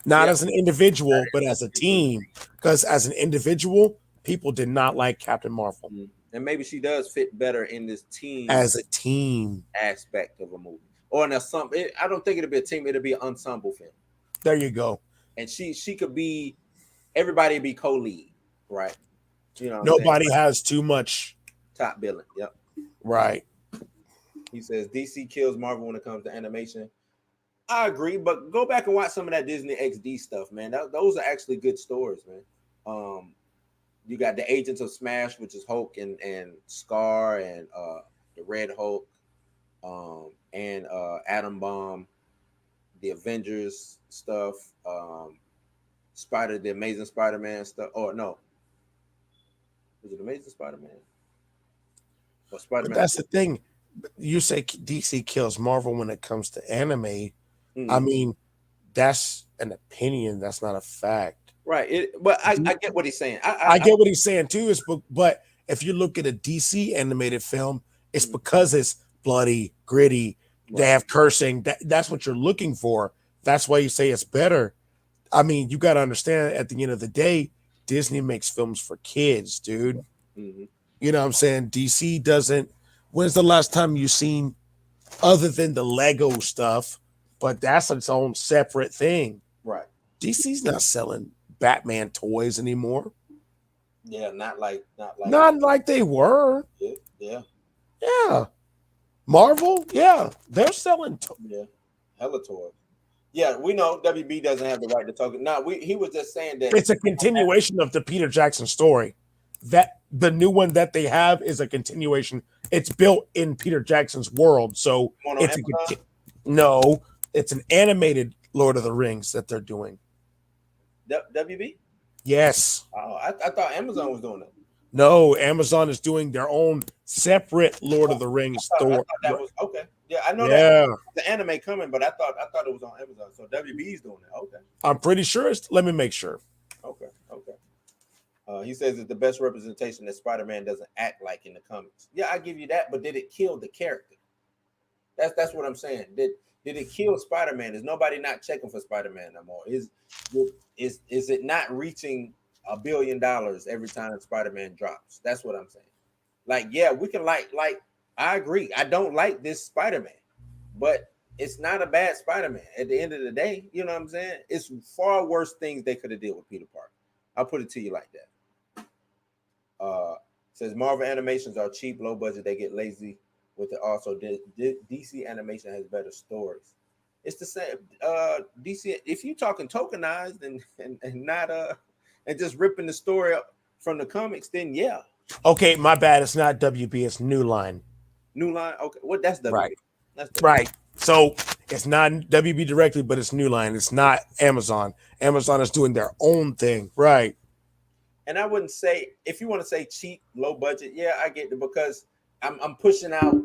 Not as an individual, but as a team. Because as an individual, people did not like Captain Marvel. And And maybe she does fit better in this team as a team aspect of a movie. Or in I don't think it'll be a team, it'll be an ensemble film. There you go. And she could be, everybody be co-lead, right? You know, nobody has too much top billing. Yep. Right. He says DC kills Marvel when it comes to animation. I agree, but go back and watch some of that Disney XD stuff, man. Those are actually good stories, man. You got the Agents of Smash, which is Hulk and Scar and the Red Hulk, and Atom Bomb, the Avengers stuff, the Amazing Spider-Man stuff. Oh no, was it Amazing Spider-Man? Or Spider-Man? But that's the thing. You say DC kills Marvel when it comes to anime. I mean, that's an opinion. That's not a fact. Right. But I get what he's saying. I get what he's saying too. But if you look at a DC animated film, it's because it's bloody, gritty. Right. They have cursing. That's what you're looking for. That's why you say it's better. I mean, you got to understand, at the end of the day, Disney makes films for kids, dude. Mm-hmm. You know what I'm saying? DC doesn't. When's the last time you seen, other than the Lego stuff, but that's its own separate thing. Right. DC's not selling Batman toys anymore. Yeah, not like they were. Yeah. Marvel, yeah, they're selling hella toys. Yeah, we know WB doesn't have the right to talk. No, he was just saying that it's a continuation of the Peter Jackson story. That the new one that they have is a continuation. It's built in Peter Jackson's world, so it's an animated Lord of the Rings that they're doing. WB? Yes. Oh, I thought Amazon was doing it. No, Amazon is doing their own separate Lord of the Rings story. I thought that was okay. Yeah, I know that the anime coming, but I thought it was on Amazon. So WB's doing it. Okay. I'm pretty sure let me make sure. Okay. He says it's the best representation that Spider-Man doesn't act like in the comics. Yeah, I give you that, but did it kill the character? That's what I'm saying. Did it kill Spider-Man? Is nobody not checking for Spider-Man no more? Is it not reaching $1 billion every time Spider-Man drops? That's what I'm saying. Like, yeah, we can like I agree. I don't like this Spider-Man, but it's not a bad Spider-Man at the end of the day. You know what I'm saying? It's far worse things they could have did with Peter Parker. I'll put it to you like that. Says Marvel animations are cheap, low budget. They get lazy with it. Also, DC animation has better stories. It's the same. DC. If you're talking tokenized and not and just ripping the story up from the comics, then yeah. Okay, my bad. It's not WB. It's New Line. New Line. Okay, what? That's WB. Right. That's WB. Right. So it's not WB directly, but it's New Line. It's not Amazon. Amazon is doing their own thing. Right. And I wouldn't say, if you want to say cheap, low budget, yeah, I get it, because I'm pushing out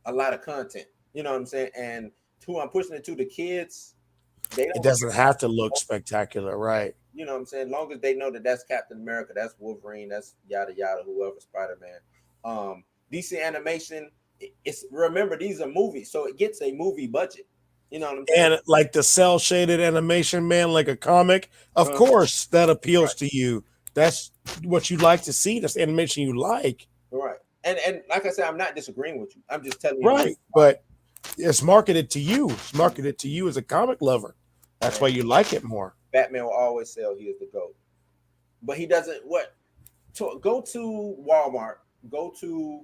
a lot of content. You know what I'm saying? And I'm pushing it to the kids. It doesn't have to look spectacular, right? You know what I'm saying? As long as they know that that's Captain America, that's Wolverine, that's yada yada, whoever, Spider-Man. DC animation, remember, these are movies, so it gets a movie budget. You know what I'm saying? And like the cell shaded animation, man, like a comic, of course that appeals to you. That's what you like to see. That's animation you like. Right. And like I said, I'm not disagreeing with you. I'm just telling you. Right. But it's marketed to you. It's marketed to you as a comic lover. That's why you like it more. Batman will always sell he is the GOAT. But he doesn't go to Walmart, go to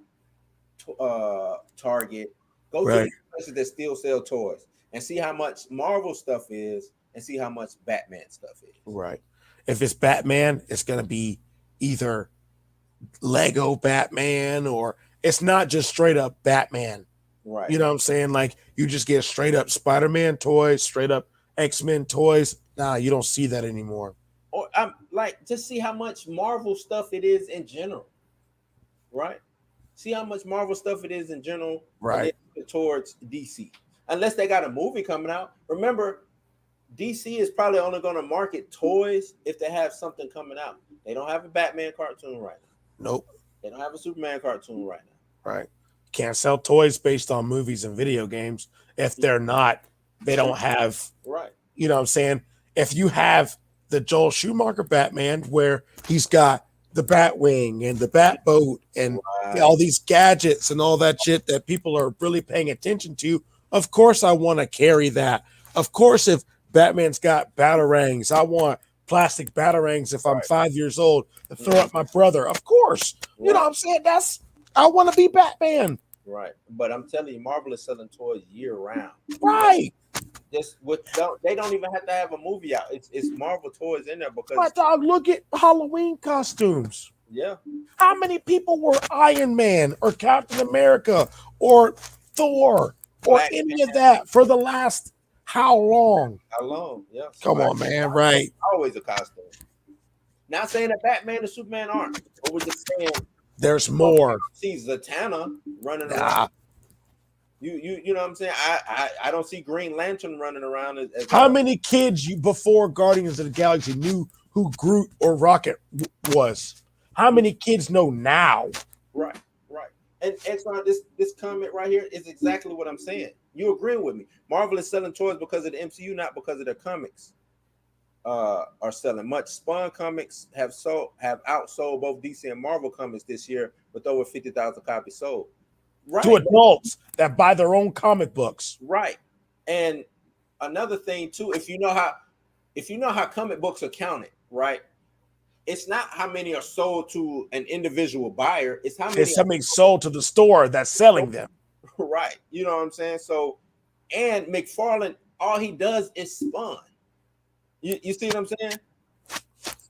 Target, go to the places that still sell toys and see how much Marvel stuff is and see how much Batman stuff is. Right. If it's Batman, it's going to be either Lego Batman, or it's not just straight up Batman. Right. You know what I'm saying? Like, you just get straight up Spider-Man toys, straight up X-Men toys. Nah, you don't see that anymore. Or I'm like, just see how much Marvel stuff it is in general. Right. See how much Marvel stuff it is in general. Right. Towards DC. Unless they got a movie coming out. Remember, DC is probably only going to market toys if they have something coming out. They don't have a Batman cartoon right now. Nope. They don't have a Superman cartoon right now. Right. Can't sell toys based on movies and video games if they don't have, right. You know what I'm saying? If you have the Joel Schumacher Batman where he's got the Batwing and the Batboat and all these gadgets and all that shit that people are really paying attention to. Of course, I want to carry that. Of course, if Batman's got batarangs, I want plastic batarangs if I'm 5 years old to throw at my brother. Of course. You know what I'm saying? I want to be Batman. Right. But I'm telling you, Marvel is selling toys year round. Right. They don't even have to have a movie out. It's Marvel toys in there because my dog, look at Halloween costumes. Yeah. How many people were Iron Man or Captain America or Thor or any of that for the last how long? How long? Yeah. Come on, man. Right. Always a costume. Not saying that Batman and Superman aren't, but we're just saying there's more. See Zatanna running around. You know what I'm saying? I don't see Green Lantern running around as how many kids before Guardians of the Galaxy knew who Groot or Rocket was? How many kids know now? Right. And so this comment right here is exactly what I'm saying. You agreeing with me? Marvel is selling toys because of the MCU, not because of their comics. Are selling much. Spawn comics have outsold both DC and Marvel comics this year with over 50,000 copies sold. Right. To adults that buy their own comic books. Right. And another thing too, if you know how comic books are counted, right? It's not how many are sold to an individual buyer, it's how many sold to the store that's selling them. Right. You know what I'm saying? So, and McFarlane, all he does is Spawn. You see what I'm saying?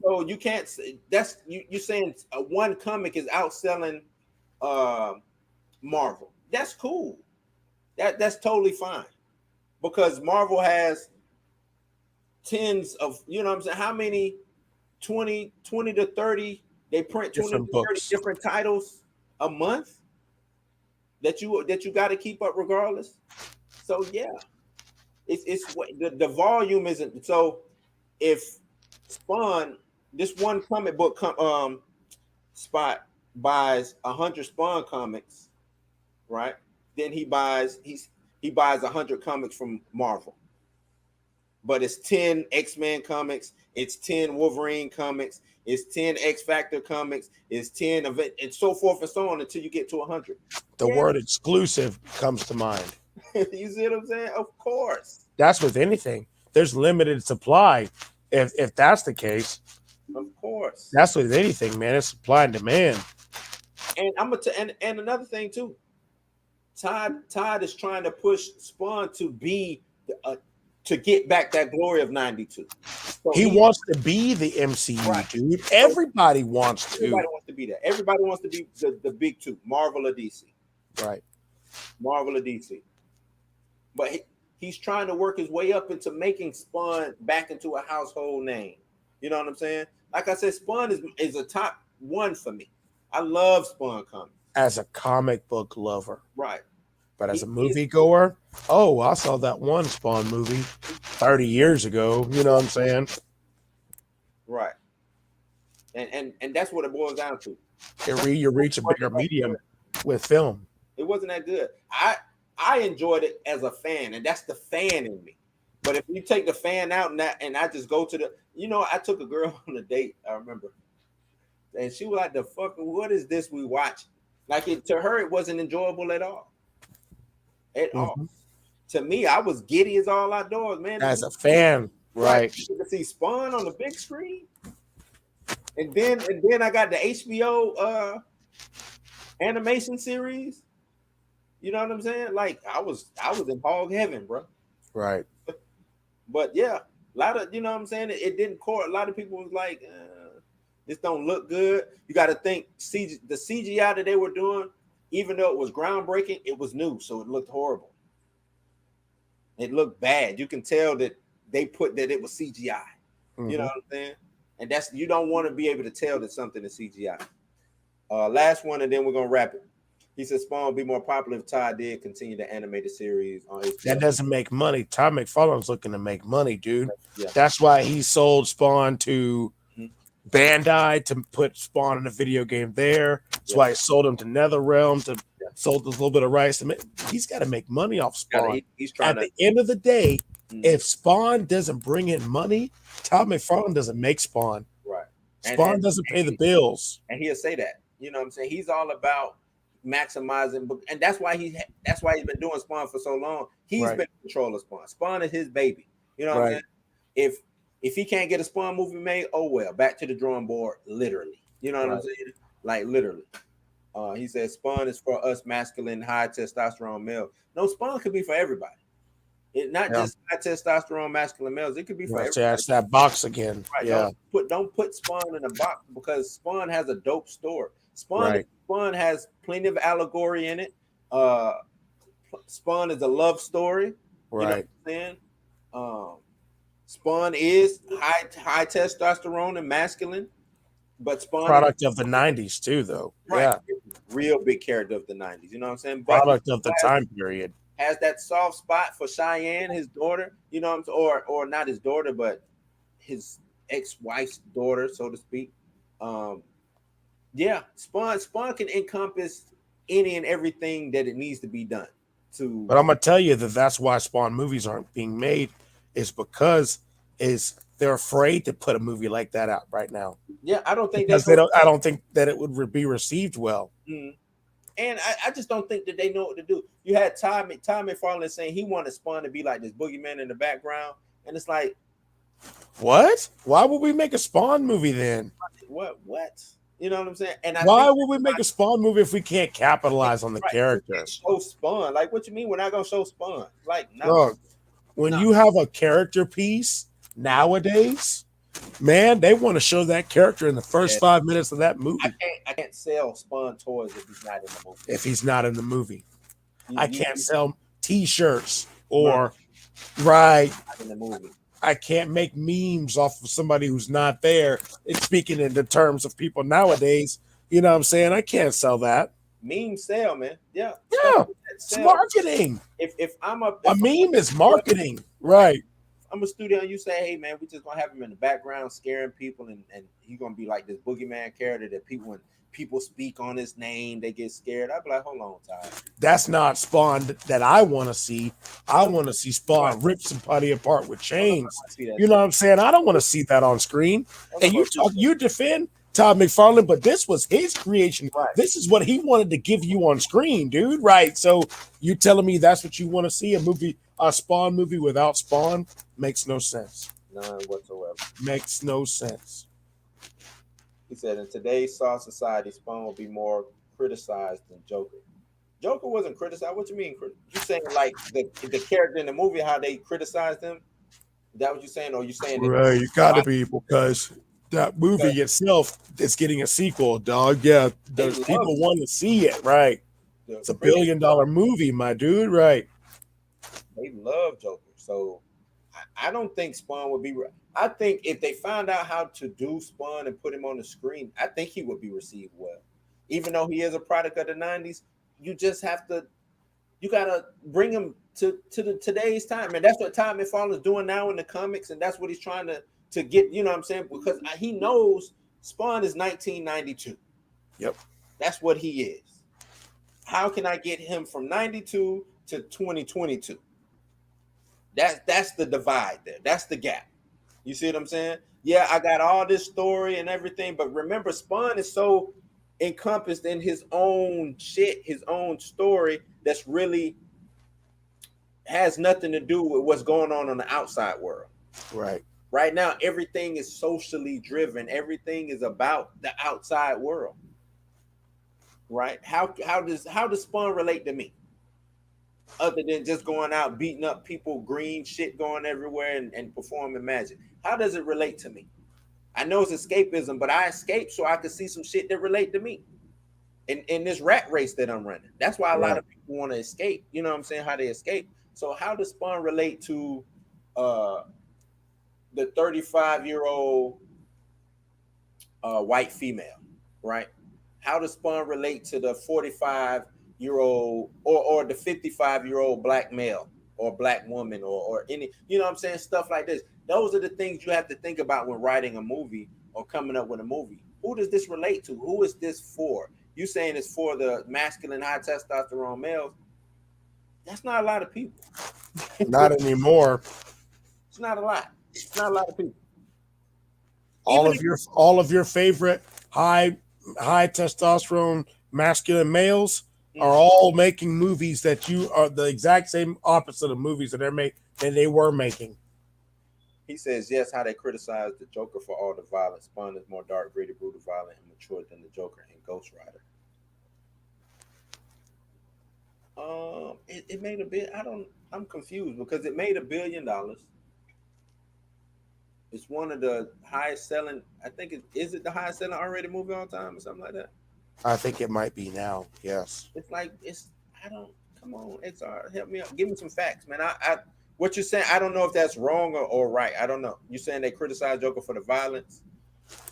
So you can't that's you're saying one comic is outselling Marvel. That's cool. That's totally fine. Because Marvel has tens of, you know what I'm saying, how many 20 to 30, they print 20 to 30 different titles a month that you got to keep up regardless. So yeah. It's what the volume isn't. So if Spawn, this one comic book spot buys 100 Spawn comics, right? Then he buys 100 comics from Marvel. But it's 10 X-Men comics, it's 10 Wolverine comics, it's 10 X-Factor comics, it's 10 event, and so forth and so on until you get to 100. The word exclusive comes to mind. You see what I'm saying? Of course. That's with anything. There's limited supply. If that's the case, of course. That's with anything, man. It's supply and demand. And and another thing too. Todd is trying to push Spawn to be to get back that glory of 92. So he wants to be the MCU, right, dude. Everybody wants to. Everybody wants to be that. Everybody wants to be the big two, Marvel or DC. Right. Marvel or DC. But he's trying to work his way up into making Spawn back into a household name. You know what I'm saying? Like I said, Spawn is a top one for me. I love Spawn comics. As a comic book lover. Right. But as a movie goer, I saw that one Spawn movie 30 years ago. You know what I'm saying? Right. And that's what it boils down to. You reach a bigger medium with film. It wasn't that good. I enjoyed it as a fan, and that's the fan in me. But if you take the fan out and I just go to the, I took a girl on a date, I remember. And she was like, the fuck, what is this we watch? Like to her, it wasn't enjoyable at all. At all. To me, I was giddy as all outdoors, man. As a fan, right? To see Spawn on the big screen, and then I got the HBO animation series. You know what I'm saying? Like I was in hog heaven, bro. Right. But yeah, a lot of, you know what I'm saying? It didn't core. A lot of people was like, this don't look good. You got to think the CGI that they were doing, even though it was groundbreaking, it was new, so it looked horrible. It looked bad. You can tell that they put that it was CGI. You know what I'm saying? And you don't want to be able to tell that something is CGI. Last one, and then we're gonna wrap it. He said Spawn would be more popular if Todd did continue to animate the series on HBO. That doesn't make money. Todd McFarlane's looking to make money, dude. Yeah. That's why he sold Spawn to Bandai to put Spawn in a video game there. That's why he sold him to NetherRealm to sold a little bit of rights. He's got to make money off Spawn. He's trying At the end of the day, if Spawn doesn't bring in money, Todd McFarlane doesn't make Spawn. Right. Spawn doesn't pay the bills. And he'll say that. You know what I'm saying? He's all about maximizing, and that's why he's been doing Spawn for so long. He's been in control of Spawn. Spawn is his baby. You know what I'm saying? If he can't get a Spawn movie made, oh well, back to the drawing board, literally. You know what I'm saying? Like literally. He says Spawn is for us masculine, high testosterone males. No, Spawn could be for everybody. It not just high testosterone masculine males. It could be for everybody. That's that box again. Right. Yeah. Don't put Spawn in a box, because Spawn has a dope story. Spawn has plenty of allegory in it. Spawn is a love story. Right. You know what I'm saying? Spawn is high testosterone and masculine, but Spawn product of the 90s too, though. Right. Yeah. Real big character of the 90s. You know what I'm saying? Product of the time period. Has that soft spot for Cheyenne, his daughter, you know what I'm saying? Or not his daughter, but his ex-wife's daughter, so to speak. Spawn can encompass any and everything that it needs to be done. But I'm gonna tell you that's why Spawn movies aren't being made, is because they're afraid to put a movie like that out right now. Yeah, I don't think I don't think that it would be received well. Mm-hmm. And I just don't think that they know what to do. You had Todd McFarlane saying he wanted Spawn to be like this boogeyman in the background, and it's like, what? Why would we make a Spawn movie then? What? You know what I'm saying? And why would we make a Spawn movie if we can't capitalize on the characters? Show Spawn. Like, what you mean we're not gonna show Spawn? Like, no. Look, when you have a character piece nowadays, man, they want to show that character in the first 5 minutes of that movie. I can't sell Spawn toys if he's not in the movie. If he's not in the movie, I can't sell T-shirts or in the movie. I can't make memes off of somebody who's not there. It's speaking in the terms of people nowadays. You know what I'm saying? I can't sell that. Memes sell, man. Yeah. It's marketing. If a meme is marketing, right? I'm a studio and you say, hey man, we just gonna have him in the background scaring people, and he's gonna be like this boogeyman character that when people speak on his name, they get scared. I'd be like, hold on, Ty. That's not Spawn that I want to see. I want to see Spawn rip somebody apart with chains. You know what I'm saying? I don't want to see that on screen. And you defend Todd McFarlane, but this was his creation. Right. This is what he wanted to give you on screen, dude. Right? So you telling me that's what you want to see? A Spawn movie without Spawn makes no sense. None whatsoever. Makes no sense. He said, in today's soft society, Spawn will be more criticized than Joker. Joker wasn't criticized. What you mean? You saying like the character in the movie, how they criticized him? Is that what you're saying? Or you saying right? You gotta be, because that movie itself is getting a sequel, dog. Yeah, those people want to see it, right? It's $1 billion movie, my dude, right? They love Joker, so I don't think Spawn would be. I think if they found out how to do Spawn and put him on the screen, I think he would be received well. Even though he is a product of the 90s, you gotta bring him to today's time, and that's what Todd McFarlane is doing now in the comics, and that's what he's trying to get. You know what I'm saying? Because he knows Spawn is 1992. Yep, that's what he is. How can I get him from 92 to 2022? That's the divide there. That's the gap. You see what I'm saying? Yeah, I got all this story and everything, but remember, Spawn is so encompassed in his own shit, his own story, that's really has nothing to do with what's going on the outside world. Right. Right now, everything is socially driven. Everything is about the outside world. Right? How does Spawn relate to me? Other than just going out beating up people, green shit going everywhere and performing magic. How does it relate to me? I know it's escapism, but I escape so I can see some shit that relate to me in this rat race that I'm running. That's why a lot of people want to escape. You know what I'm saying? How they escape. So how does Spawn relate to the 35-year-old white female, right? How does Spawn relate to the 45-year-old or the 55-year-old black male or black woman or any, you know what I'm saying? Stuff like this. Those are the things you have to think about when writing a movie or coming up with a movie. Who does this relate to? Who is this for? You saying it's for the masculine, high testosterone males. That's not a lot of people. Not anymore. It's not a lot. It's not a lot of people. all of your favorite high testosterone masculine males are all making movies that you are the exact same opposite of movies that they were making. He says, yes, how they criticize the Joker for all the violence. Spawn is more dark, gritty, brutal, violent, and mature than the Joker in Ghost Rider. It made a bit. I'm confused because it made $1 billion. It's one of the highest selling. I think is it the highest selling R-rated movie all time or something like that. I think it might be now. Yes. It's like I don't. Come on, XR, help me out. Give me some facts, man. What you're saying, I don't know if that's wrong or right. I don't know. You're saying they criticize Joker for the violence,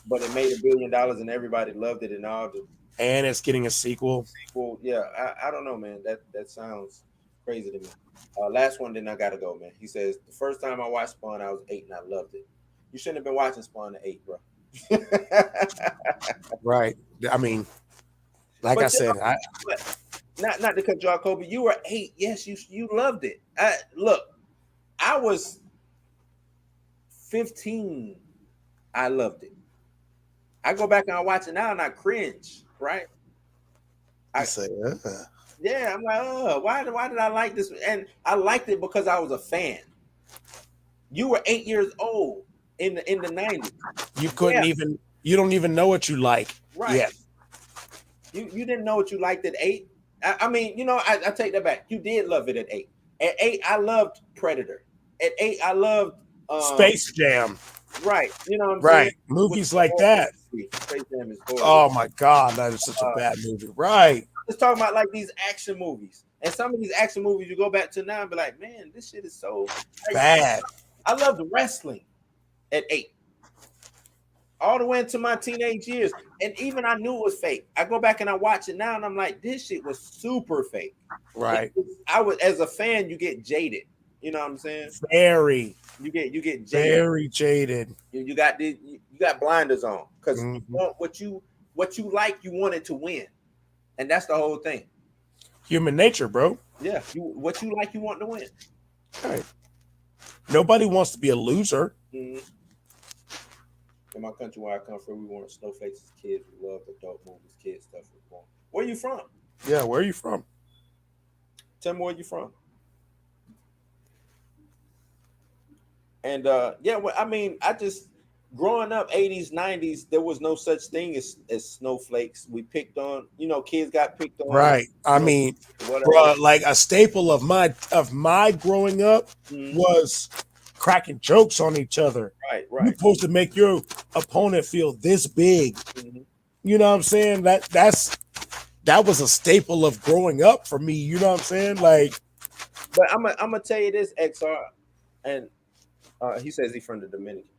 but it made $1 billion and everybody loved it and all the. And it's getting a sequel. Yeah, I don't know, man. That sounds crazy to me. Last one, then I gotta go, man. He says the first time I watched Spawn, I was 8 and I loved it. You shouldn't have been watching Spawn at 8, bro. Right. I mean, like I said, not to cut you off, Kobe. You were 8. Yes, you loved it. Look, I was 15. I loved it. I go back and I watch it now and I cringe. Right? I say, yeah. I'm like, why did I like this? And I liked it because I was a fan. You were 8 years old in the 90s. You couldn't even. You don't even know what you like. Right. Yet. You didn't know what you liked at 8. I mean, I take that back. You did love it at 8. At 8, I loved Predator. At 8, I loved Space Jam. Right. You know what I'm saying? Right. Movies like that. Space Jam is horrible. Oh my God, that is such a bad movie. Right. I'm just talking about like these action movies. And some of these action movies you go back to now and be like, man, this shit is so bad. I loved wrestling at 8. All the way into my teenage years. And even I knew it was fake. I go back and I watch it now and I'm like, this shit was super fake. Right. I was, as a fan, you get jaded. You know what I'm saying? Very. You get jaded. Very jaded. You got blinders on because you want what you like, you want it to win. And that's the whole thing. Human nature, bro. Yeah. What you like, you want to win. Right. Nobody wants to be a loser. Mm-hmm. In my country where I come from, we weren't snowflakes as kids. We loved adult movies, kids stuff. Where you from? Yeah, where are you from? Tell me where you from. And I mean, I just growing up 80s, 90s, there was no such thing as snowflakes. We picked on, kids got picked on. Right. I mean, bro, like a staple of my growing up was cracking jokes on each other. Right. You're supposed to make your opponent feel this big. Mm-hmm. You know what I'm saying? That was a staple of growing up for me. You know what I'm saying? Like, but I'm gonna tell you this, XR, and he says he's from the Dominican.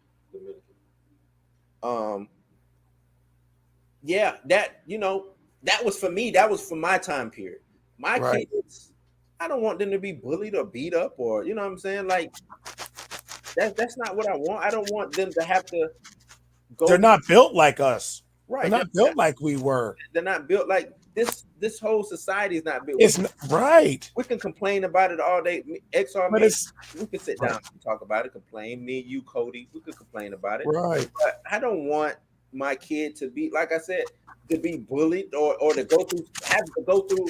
Yeah, that was for me. That was for my time period. My kids, I don't want them to be bullied or beat up or you know what I'm saying. Like that's not what I want. I don't want them to have to go. They're not built like us. Right. They're not built like we were. They're not built like this. This whole society is not built. It's not, right. We can complain about it all day. XR, but we can sit down and talk about it. Complain. Me, you, Cody. We could complain about it. Right. But I don't want my kid to be, like I said, to be bullied or to go through.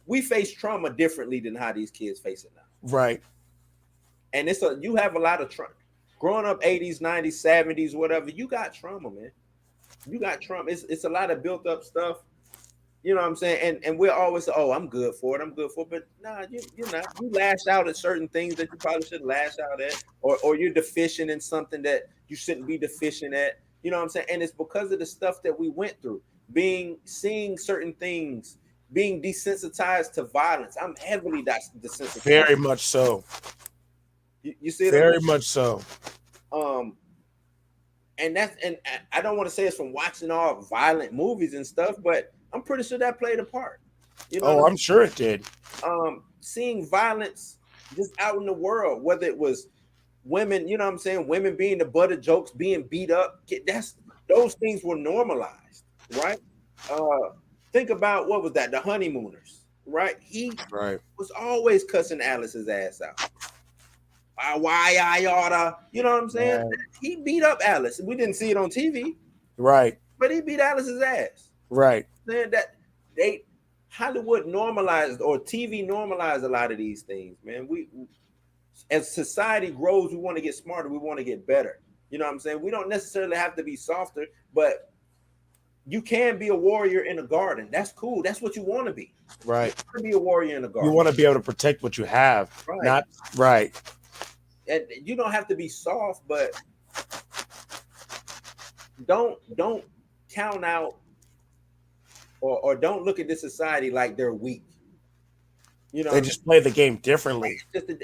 We face trauma differently than how these kids face it now. Right. And you have a lot of trauma. Growing up 80s, 90s, 70s, whatever, you got trauma, man. You got trauma. It's a lot of built up stuff. You know what I'm saying? And we're always say, oh, I'm good for it. But nah, you're not. You lash out at certain things that you probably shouldn't lash out at, or you're deficient in something that you shouldn't be deficient at. You know what I'm saying? And it's because of the stuff that we went through, seeing certain things, being desensitized to violence. I'm heavily desensitized. Very much so. You see that? Very much so. And I don't want to say it's from watching all violent movies and stuff, but I'm pretty sure that played a part. You know I'm sure it did. Seeing violence just out in the world, whether it was women, you know what I'm saying, women being the butt of jokes, being beat up, those things were normalized, right? Think about what was that? The Honeymooners, right? He was always cussing Alice's ass out. why I oughta, you know what I'm saying? Right. He beat up Alice. We didn't see it on TV, Right. but he beat Alice's ass. Right. Saying that they Hollywood normalized or TV normalized a lot of these things, man. We as society grows, we want to get smarter, we want to get better. You know what I'm saying? We don't necessarily have to be softer, but you can be a warrior in a garden. That's cool. That's what you want to be. Right. You want to be a warrior in a garden. You want to be able to protect what you have, Right. not right. And you don't have to be soft, but don't count out or don't look at this society like they're weak. You know, They just play the game differently.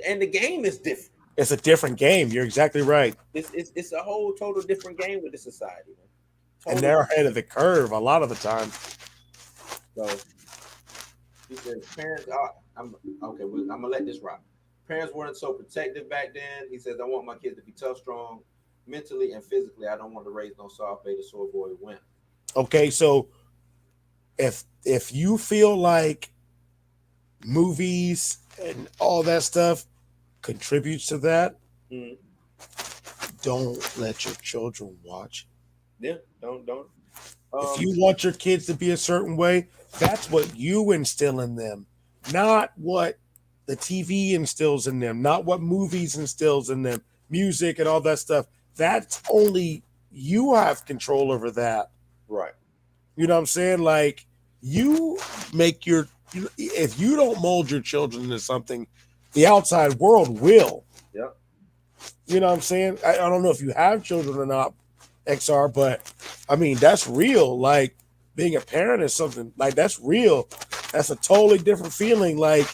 And the game is different. It's a different game. You're exactly right. It's a whole total different game with the society, man. And they're ahead of the curve a lot of the time. So he says, parents are, I'm gonna let this rock. Parents weren't so protective back then. He says, I want my kids to be tough, strong, mentally and physically. I don't want to raise no soft beta soy boy wimp. Okay, so if you feel like movies and all that stuff contributes to that, don't let your children watch. Yeah, don't. If you want your kids to be a certain way, that's what you instill in them, not what the TV instills in them, not what movies instills in them, music and all that stuff. That's only you have control over that. Right. You know what I'm saying? Like, you make if you don't mold your children into something, the outside world will. Yeah. You know what I'm saying? I don't know if you have children or not, XR, but I mean, that's real. Like, being a parent is something like that's real. That's a totally different feeling. Like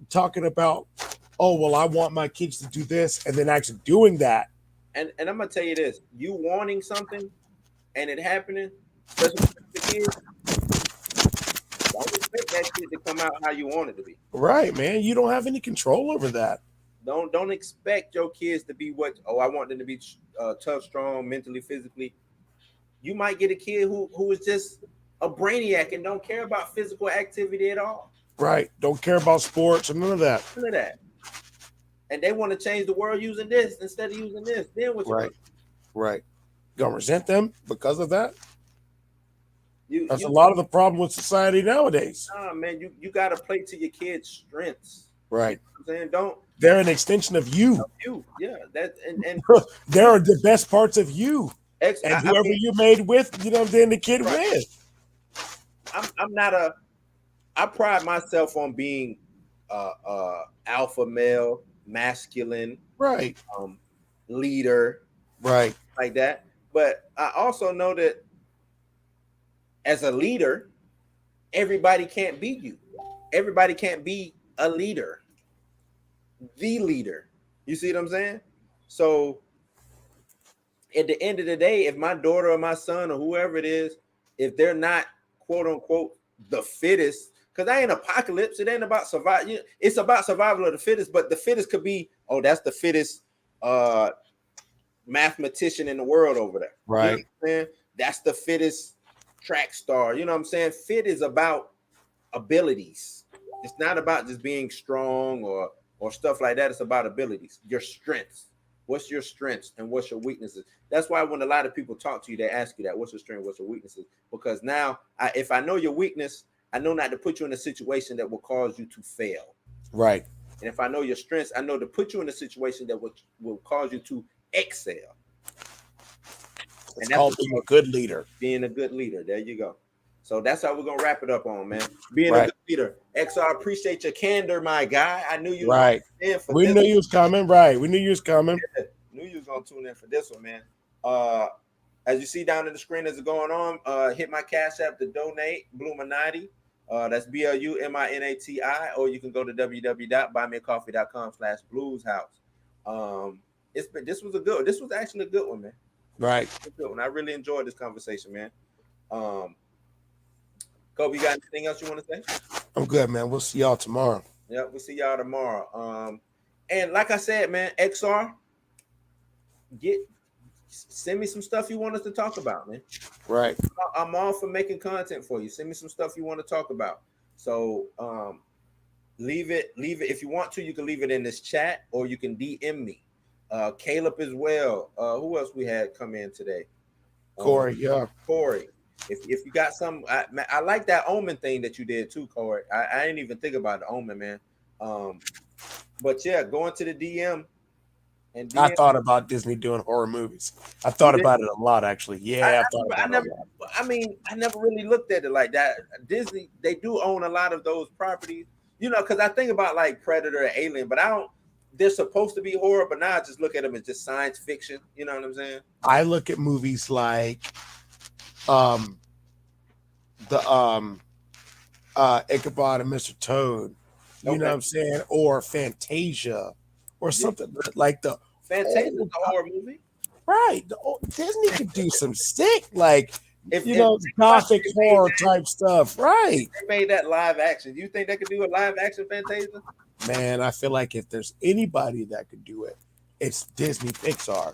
talking about, oh, well, I want my kids to do this, and then actually doing that. And I'm gonna tell you this: you wanting something and it happening, especially for the kids, don't expect that shit to come out how you want it to be. Right, man. You don't have any control over that. Don't expect your kids to be what. Oh, I want them to be tough, strong, mentally, physically. You might get a kid who is just a brainiac and don't care about physical activity at all. Right. Don't care about sports and none of that. None of that. And they want to change the world using this instead of using this. Then what? Right. Right. You gonna resent them because of that? That's a a lot of the problem with society nowadays. Nah, man, you got to play to your kids' strengths. Right. You know what I'm saying? They're an extension of you. Yeah. That and they're the best parts of you. And whoever you made with, you know what I'm saying, the kid with. I pride myself on being alpha male, masculine, right, leader, right, like that. But I also know that as a leader, everybody can't be you. Everybody can't be a leader. The leader. You see what I'm saying? So at the end of the day, if my daughter or my son or whoever it is, if they're not quote unquote the fittest, because that ain't apocalypse, it ain't about survival. It's about survival of the fittest, but the fittest could be, oh, that's the fittest mathematician in the world over there. Right. You know what I'm saying? That's the fittest track star. You know what I'm saying? Fit is about abilities. It's not about just being strong or stuff like that. It's about abilities, your strengths. What's your strengths and what's your weaknesses? That's why when a lot of people talk to you, they ask you that, what's your strength, what's your weaknesses? Because now, if I know your weakness, I know not to put you in a situation that will cause you to fail. Right. And if I know your strengths, I know to put you in a situation that will cause you to excel. And that's called being a good leader. Being a good leader. There you go. So that's how we're going to wrap it up on, man. Being a good leader. XR, appreciate your candor, my guy. I knew you right. We knew you was coming. Right. We knew you was coming. Knew you was going to tune in for this one, man. As you see down in the screen as it's going on, hit my Cash App to donate, Bluminati. That's BLUMINATI, or you can go to www.buymeacoffee.com/blueshouse. This was actually a good one, man. Right. A good one. I really enjoyed this conversation, man. Kobe, you got anything else you want to say? I'm good, man. We'll see y'all tomorrow. Yeah, we'll see y'all tomorrow. And like I said, man, XR, send me some stuff you want us to talk about, man. Right. I'm all for making content for you. Send me some stuff you want to talk about. So Leave it. If you want to, you can leave it in this chat, or you can DM me. Caleb as well. Who else we had come in today? Corey, yeah. Corey. If you got some, I like that omen thing that you did too, Corey. I didn't even think about the omen, man. But yeah, going to the DM and DM. I thought about Disney doing horror movies. I thought about it a lot, actually. Yeah, I thought about it a lot. I mean, I never really looked at it like that. Disney, they do own a lot of those properties, you know, because I think about like Predator and Alien, but I don't. They're supposed to be horror, but now I just look at them as just science fiction. You know what I'm saying? I look at movies like the Ichabod and Mr. Toad, you know what I'm saying, or Fantasia, or something like the Fantasia is a horror movie, right? Disney could do some sick, like gothic horror type stuff, right? They made that live action. You think they could do a live action Fantasia? Man, I feel like if there's anybody that could do it, it's Disney Pixar.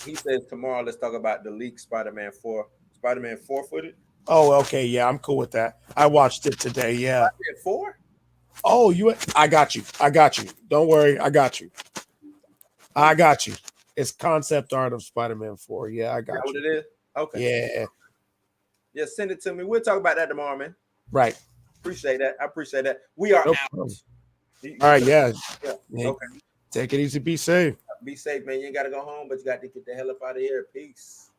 He says tomorrow let's talk about the leaked Spider-Man 4. Spider-Man 4 footage. Oh, okay, yeah, I'm cool with that. I watched it today. Yeah. Spider-Man 4? Oh, I got you. Don't worry, I got you. It's concept art of Spider-Man 4. Yeah, I got you. What it is? Okay. Yeah, send it to me. We'll talk about that tomorrow, man. Right. Appreciate that. I appreciate that. We are out. All right, yeah. Okay. Take it easy. Be safe. Be safe, man. You ain't got to go home, but you got to get the hell up out of here. Peace.